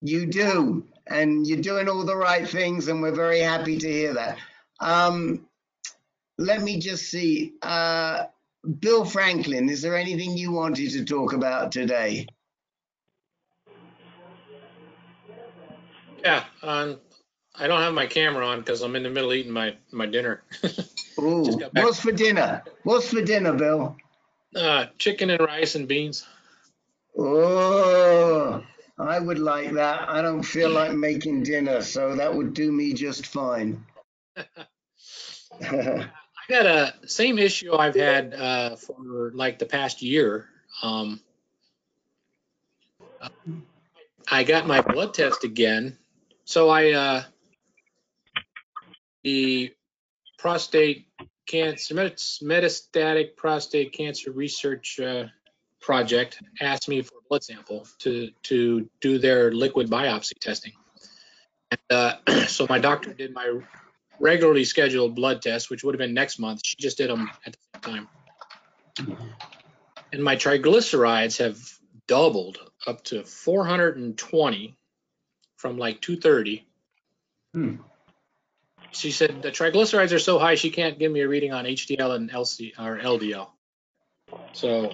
You do, and you're doing all the right things, and we're very happy to hear that. Let me just see. Bill Franklin, is there anything you wanted to talk about today? Yeah, I don't have my camera on because I'm in the middle of eating my dinner. Ooh, what's for dinner? What's for dinner, Bill? Chicken and rice and beans. Oh, I would like that. I don't feel like making dinner, so that would do me just fine. I got a same issue I've had for like the past year. I got my blood test again. So the prostate cancer, metastatic prostate cancer research project asked me for a blood sample to do their liquid biopsy testing. And so my doctor did my regularly scheduled blood test, which would have been next month. She just did them at the same time. And my triglycerides have doubled up to 420 from like 230. She said the triglycerides are so high she can't give me a reading on HDL and LDL. So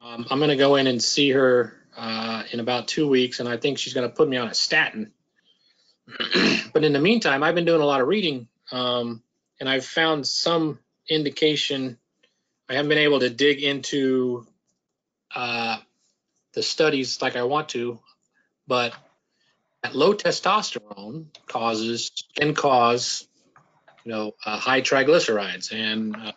I'm going to go in and see her in about 2 weeks, and I think she's going to put me on a statin. But in the meantime, I've been doing a lot of reading, and I've found some indication. I haven't been able to dig into the studies like I want to, but low testosterone can cause high triglycerides and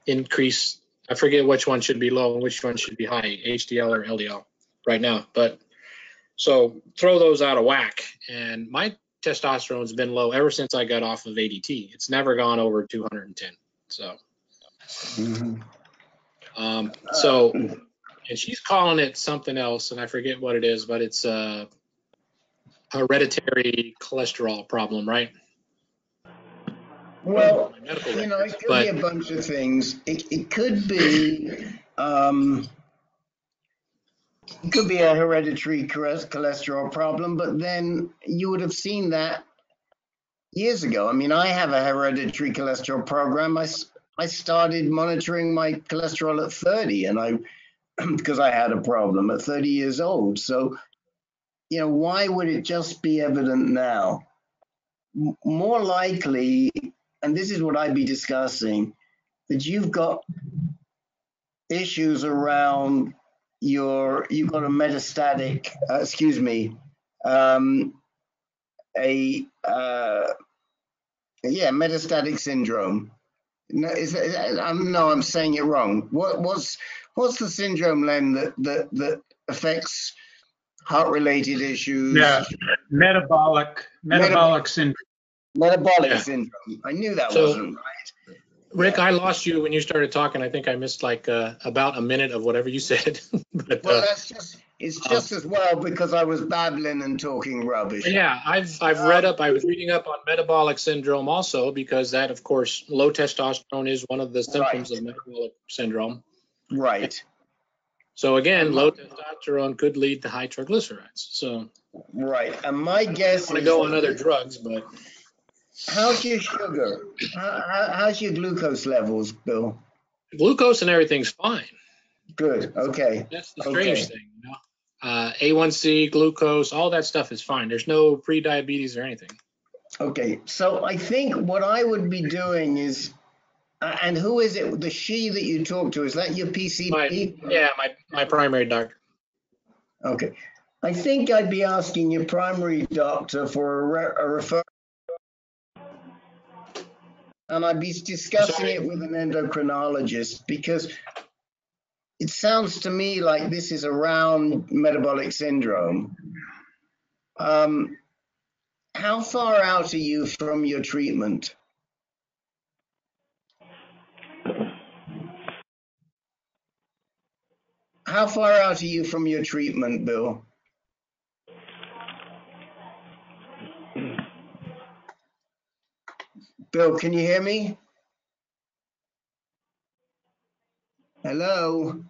increase. I forget which one should be low and which one should be high, HDL or LDL right now. But so throw those out of whack. And my testosterone's been low ever since I got off of ADT. It's never gone over 210. So, and she's calling it something else, and I forget what it is, but it's a hereditary cholesterol problem, right? Well, it could be a bunch of things. It could be a hereditary cholesterol problem, but then you would have seen that years ago. I mean, I have a hereditary cholesterol program. I started monitoring my cholesterol at 30, and because I had a problem at 30 years old. So, why would it just be evident now? More likely, and this is what I'd be discussing, that you've got issues around you've got a metastatic, metastatic syndrome. No, I'm saying it wrong. What's the syndrome, Len, that affects heart-related issues? Yeah, metabolic syndrome. Metabolic syndrome. I knew that wasn't right. Rick, I lost you when you started talking. I think I missed like about a minute of whatever you said. But, well, it's just as well because I was babbling and talking rubbish. Yeah, I've read up. I was reading up on metabolic syndrome also because that, of course, low testosterone is one of the symptoms of metabolic syndrome. Right. So again, low testosterone could lead to high triglycerides. So. Right, and my guess I don't want to go on other drugs, but. How's your sugar? How's your glucose levels, Bill? Glucose and everything's fine. Good. Okay. That's the strange thing, A1C, glucose, all that stuff is fine. There's no pre-diabetes or anything. Okay. So I think what I would be doing is, and who is it? The she that you talk to, is that your PCP? My primary doctor. Okay. I think I'd be asking your primary doctor for a referral. And I'd be discussing it with an endocrinologist because it sounds to me like this is around metabolic syndrome. How far out are you from your treatment? How far out are you from your treatment, Bill? Bill, can you hear me? Hello?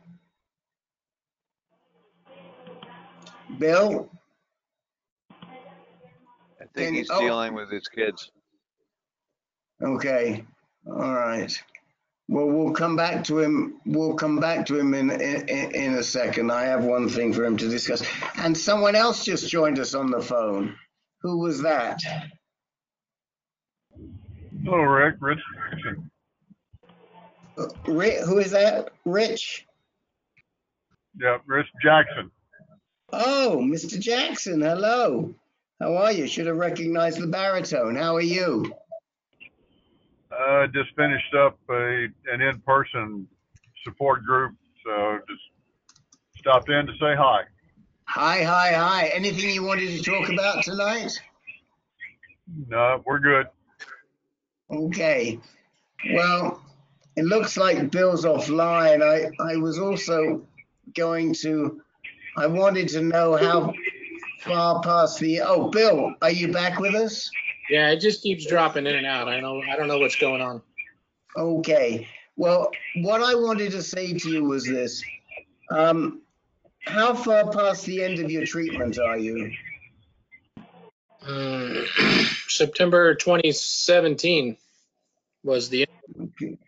Bill? I think he's dealing with his kids. Okay. All right. Well, we'll come back to him. We'll come back to him in a second. I have one thing for him to discuss. And someone else just joined us on the phone. Who was that? Hello, Rick. Rich Jackson. Who is that? Rich? Yeah, Rich Jackson. Oh, Mr. Jackson. Hello. How are you? Should have recognized the baritone. How are you? Just finished up an in-person support group, so just stopped in to say hi. Hi. Anything you wanted to talk about tonight? No, we're good. Okay. Well, it looks like Bill's offline. I was also I wanted to know how far past oh, Bill, are you back with us? Yeah, it just keeps dropping in and out. I don't know what's going on. Okay. Well, what I wanted to say to you was this. How far past the end of your treatment are you? September 2017 was the end. Okay.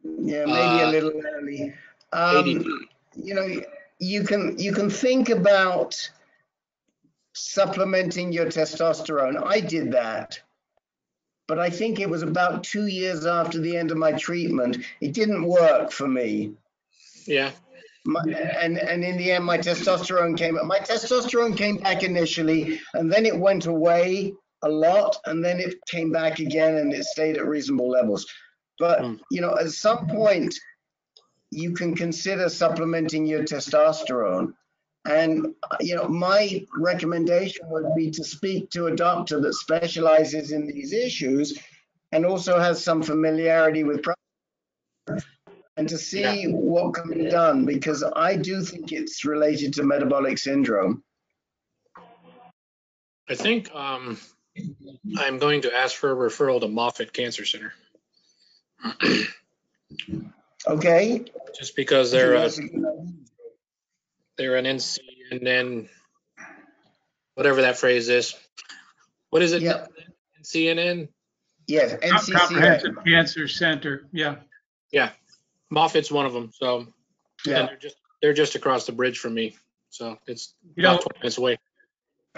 Yeah, maybe a little early. You know, you can think about supplementing your testosterone. I did that, but I think it was about 2 years after the end of my treatment. It didn't work for me. Yeah. And in the end, my testosterone came back initially, and then it went away a lot, and then it came back again, and it stayed at reasonable levels. But you know, at some point, you can consider supplementing your testosterone. And you know, my recommendation would be to speak to a doctor that specializes in these issues and also has some familiarity with and to see what can be done, because I do think it's related to metabolic syndrome. I think I'm going to ask for a referral to Moffitt Cancer Center. Okay. Just because they're an NC, and then whatever that phrase is. What is it? Yep. NCNN? Yes, NCCN. Comprehensive Cancer Center. Yeah. Yeah. Moffitt's one of them. So yeah, they're just across the bridge from me. So it's about 20 minutes away.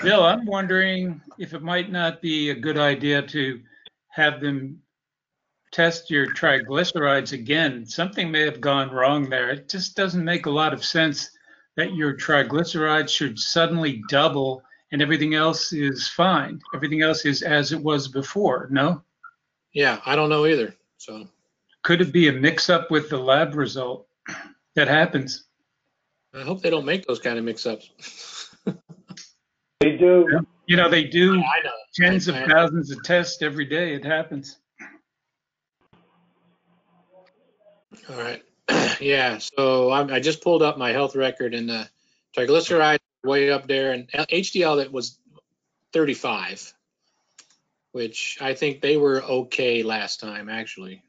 Bill, I'm wondering if it might not be a good idea to have them test your triglycerides again. Something may have gone wrong there. It just doesn't make a lot of sense that your triglycerides should suddenly double and everything else is fine. Everything else is as it was before, no? Yeah, I don't know either. So could it be a mix-up with the lab result? That happens. I hope they don't make those kind of mix-ups. They do. You know, they do. Yeah, I know. Tens of thousands of tests every day. It happens. All right. Yeah, so I just pulled up my health record, and the triglycerides way up there, and HDL that was 35, which I think they were okay last time, actually.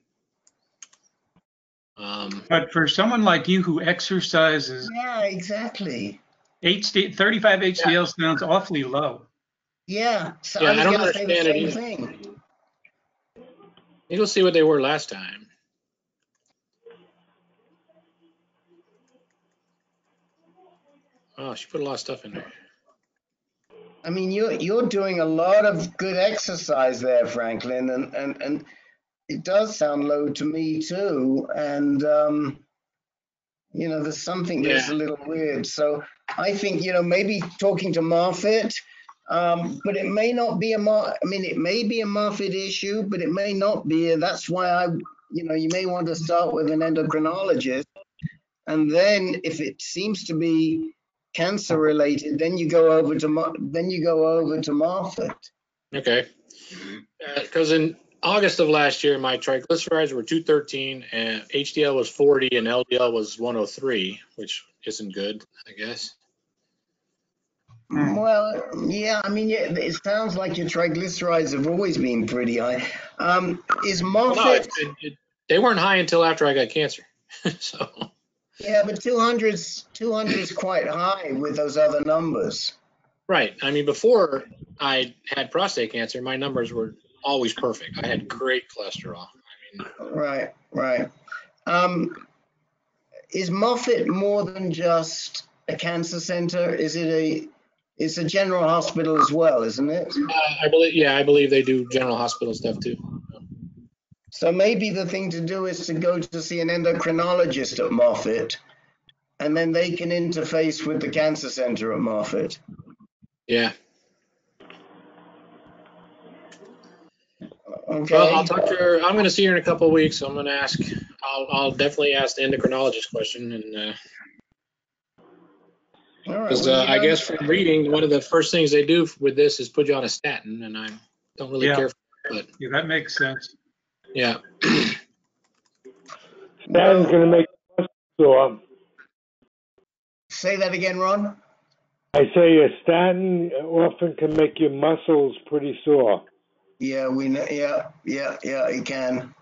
But for someone like you who exercises, yeah, exactly. 35 HDL sounds awfully low. Yeah, so yeah, I was don't going to say the understand same it thing. You go see what they were last time. Oh, she put a lot of stuff in there. I mean, you're doing a lot of good exercise there, Franklin, and it does sound low to me too. And you know, there's something that's a little weird. So I think, you know, maybe talking to Moffitt, but it may not be it may be a Moffitt issue, but it may not be. And that's why you may want to start with an endocrinologist, and then if it seems to be cancer related, then you go over to Moffitt. Okay. Because in August of last year, my triglycerides were 213, and HDL was 40, and LDL was 103, which isn't good, I guess. Well, yeah, I mean, it sounds like your triglycerides have always been pretty high. Is Moffitt? Well, no, they weren't high until after I got cancer. So. Yeah, but 200's quite high with those other numbers. Right. I mean, before I had prostate cancer, my numbers were always perfect. I had great cholesterol. Right. Is Moffitt more than just a cancer center? It's a general hospital as well, isn't it? I believe they do general hospital stuff too. So maybe the thing to do is to go to see an endocrinologist at Moffitt, and then they can interface with the cancer center at Moffitt. Yeah. Okay. Well, I'll talk to her. I'm going to see her in a couple of weeks. So I'm going to ask. I'll definitely ask the endocrinologist question, and because I guess from reading, one of the first things they do with this is put you on a statin, and I don't really care for it. But Yeah, that makes sense. yeah. Statin's going to make you sore. Say that again, Ron. I say a statin often can make your muscles pretty sore. Yeah, we know. Yeah, it can.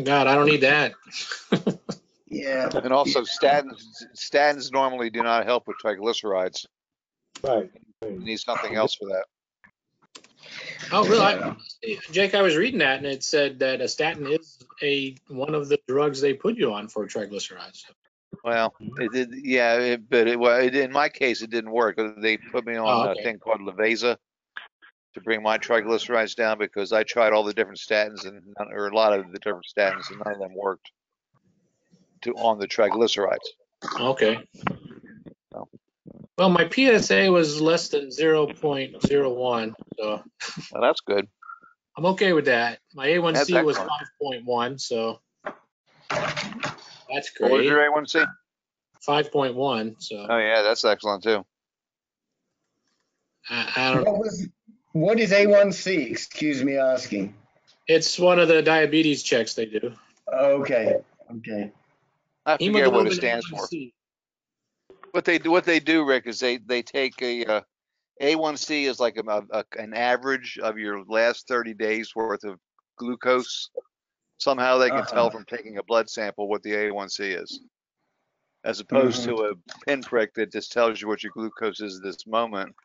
God, I don't need that. Yeah. And also statins normally do not help with triglycerides. Right. You need something else for that. Oh, really? Jake, I was reading that, and it said that a statin is one of the drugs they put you on for triglycerides. Well, it did, yeah, but in my case, it didn't work. They put me on a thing called Leveza to bring my triglycerides down because I tried all the different statins or a lot of the different statins, and none of them worked on the triglycerides. Okay. So. Well, my PSA was less than 0.01, so well, that's good. I'm okay with that. My A1C was 5.1, so that's great. What was your A1C? 5.1. So. Oh yeah, that's excellent too. I don't know. What is A1C? Excuse me asking. It's one of the diabetes checks they do. Okay. I forget what it stands for. What they do, Rick, is they take a A1C is like an average of your last 30 days worth of glucose. Somehow they can tell from taking a blood sample what the A1C is, as opposed to a pinprick that just tells you what your glucose is at this moment.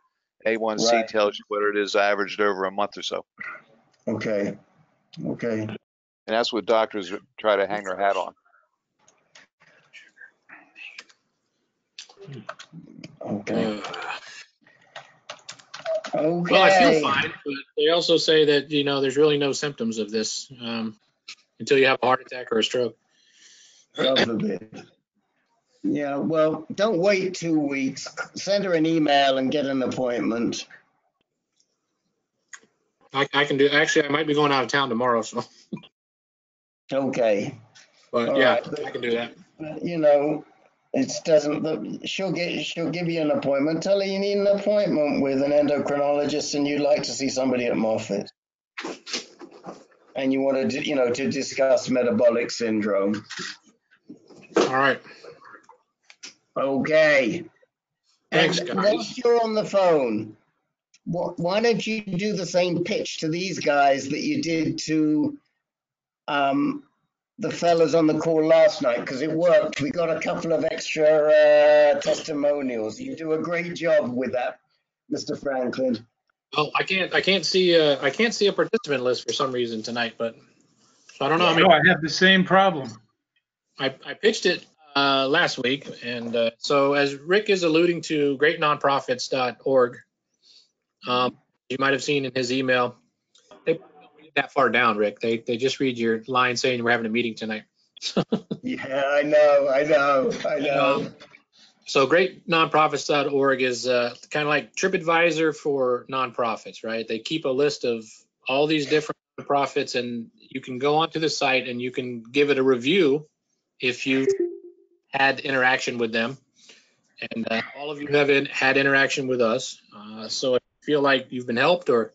A1C tells you what it is averaged over a month or so. Okay. And that's what doctors try to hang their hat on. Okay. Well, I feel fine, but they also say that, there's really no symptoms of this until you have a heart attack or a stroke. God forbid. Yeah, well, don't wait 2 weeks. Send her an email and get an appointment. I can do. Actually, I might be going out of town tomorrow, so. Okay. But all yeah, right. I can do that. It doesn't. She'll give you an appointment. Tell her you need an appointment with an endocrinologist and you'd like to see somebody at Moffitt. And you want to, to discuss metabolic syndrome. All right. Okay. Thanks, and guys. Whilst you're on the phone, why don't you do the same pitch to these guys that you did to the fellas on the call last night? Because it worked. We got a couple of extra testimonials. You do a great job with that, Mr. Franklin. Oh, I can't see a participant list for some reason tonight, but so I don't know. I have the same problem. I pitched it last week, and so as Rick is alluding to, greatnonprofits.org, you might have seen in his email, they don't read that far down, Rick. They just read your line saying we're having a meeting tonight. Yeah, I know. So greatnonprofits.org is kind of like TripAdvisor for nonprofits, right? They keep a list of all these different nonprofits, and you can go onto the site and you can give it a review if you had interaction with them. And all of you have had interaction with us. So if you feel like you've been helped, or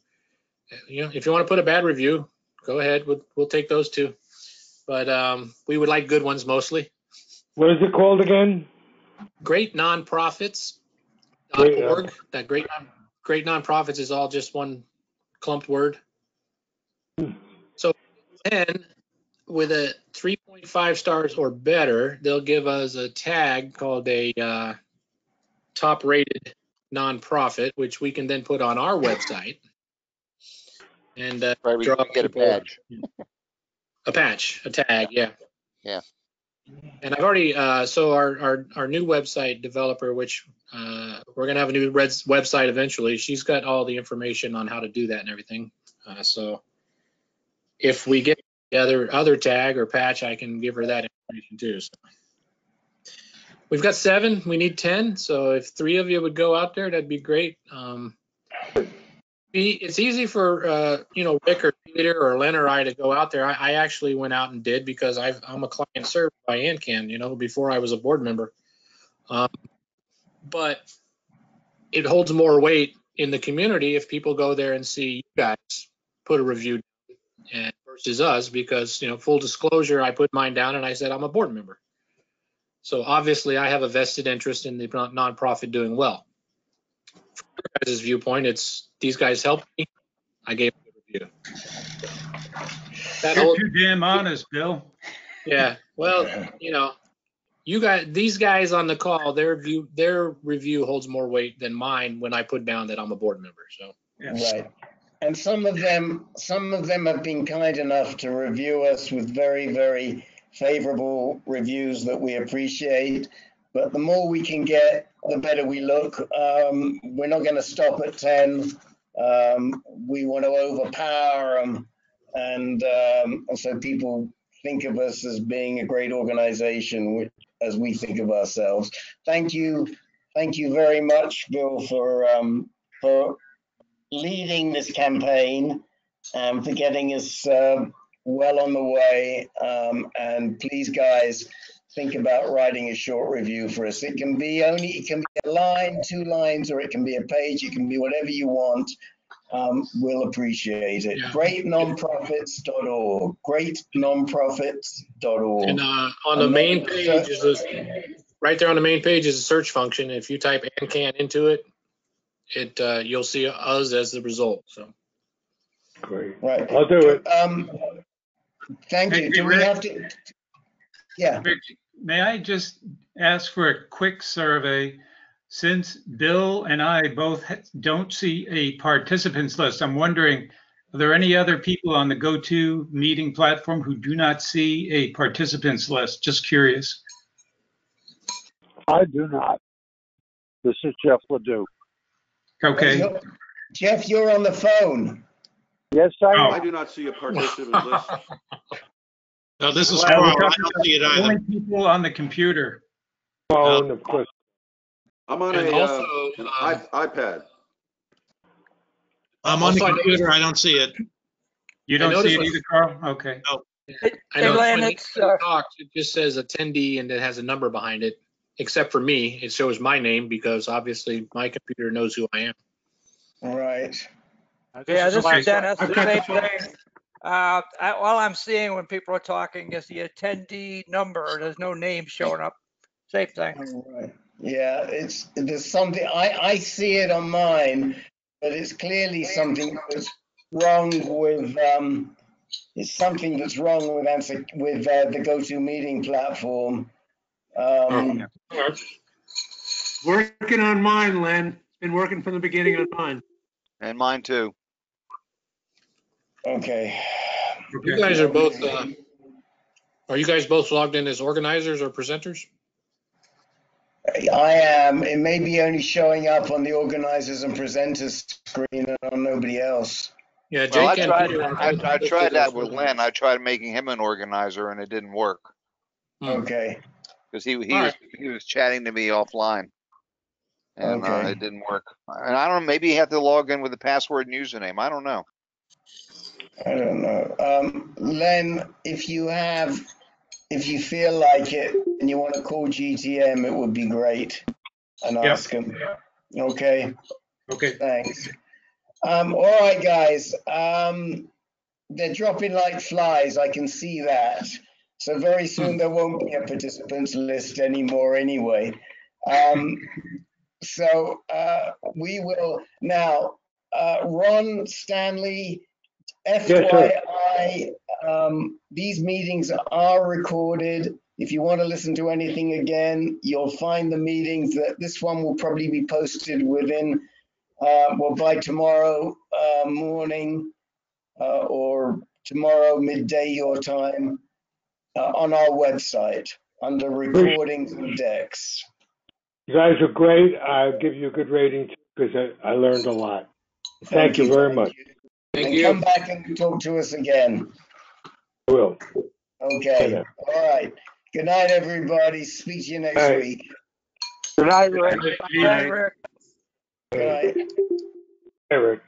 if you want to put a bad review, go ahead. We'll take those too. But we would like good ones mostly. What is it called again? Greatnonprofits.org. That great nonprofits is all just one clumped word. So then, with a 3.5 stars or better, they'll give us a tag called a top-rated nonprofit, which we can then put on our website. And we can get a badge. A tag, yeah. Yeah. And I've already, so our new website developer, which we're going to have a new website eventually, she's got all the information on how to do that and everything. So if we get the other tag or patch, I can give her that information too. So we've got 7, we need 10. So if 3 of you would go out there, that'd be great. It's easy for Rick or Peter or Len or I to go out there. I actually went out and did because I'm a client served by ANCAN, before I was a board member. But it holds more weight in the community if people go there and see you guys put a review and versus us, because full disclosure, I put mine down and I said I'm a board member. So obviously I have a vested interest in the nonprofit doing well. From your guys' viewpoint, it's these guys helped me. I gave them a review. You're too damn honest, Bill. Yeah. Well, these guys on the call, their review holds more weight than mine when I put down that I'm a board member. So. Yes. Right. And some of them have been kind enough to review us with very, very favorable reviews that we appreciate. But the more we can get, the better we look. We're not going to stop at 10. We want to overpower them. And so people think of us as being a great organization, as we think of ourselves. Thank you very much, Bill, for leading this campaign, for getting us well on the way. And please, guys, think about writing a short review for us. It can be a line, 2 lines, or it can be a page. It can be whatever you want. We'll appreciate it. Yeah. Greatnonprofits.org. Greatnonprofits.org. And on the main page right there on the main page is a search function. If you type ANCAN into it, you'll see us as the result. So Great. Right. I'll do it. Thank you. Do we have to? Yeah. Rick, may I just ask for a quick survey? Since Bill and I both don't see a participants list, I'm wondering, are there any other people on the GoTo meeting platform who do not see a participants list? Just curious. I do not. This is Jeff Ledoux. Okay. Jeff, you're on the phone. Yes, I am. I do not see a participant list. No, this is Carl. I don't see it either. Only people on the computer. Phone, of course. I'm on an iPad. I'm on the computer. I don't see it. You don't see it either, Carl? Okay. No. I know when it talks, it just says attendee and it has a number behind it. Except for me, it shows my name because obviously my computer knows who I am. Right. Yeah, this is Dennis. The same thing. All I'm seeing when people are talking is the attendee number. There's no name showing up. Same thing. All right. Yeah, there's something I see it on mine, but it's clearly something that's wrong with it's something that's wrong with the GoTo meeting platform. Working on mine, Len. It's been working from the beginning on mine. And mine too. Okay. You guys are both. Are you guys both logged in as organizers or presenters? I am. It may be only showing up on the organizers and presenters screen and on nobody else. Yeah, Jake well, I tried that with Len. I tried making him an organizer and it didn't work. Okay. Because he was chatting to me offline, and it didn't work. And I don't know. Maybe you have to log in with a password and username. I don't know. I don't know. Len, if you feel like it and you want to call GTM, it would be great. And ask him. Okay. Okay. Thanks. All right, guys. They're dropping like flies. I can see that. So very soon there won't be a participants list anymore anyway. So we will now, Ron, Stanley, FYI, these meetings are recorded. If you want to listen to anything again, you'll find the meetings. This one will probably be posted within, by tomorrow morning or tomorrow midday your time on our website under recordings and decks. You guys are great. I'll give you a good rating because I learned a lot. Thank you very much. Thank you. Come back and talk to us again. I will. Okay. All right. Good night, everybody. Speak to you next week. Good night, Rick. Good night. Good night. Hey, Rick.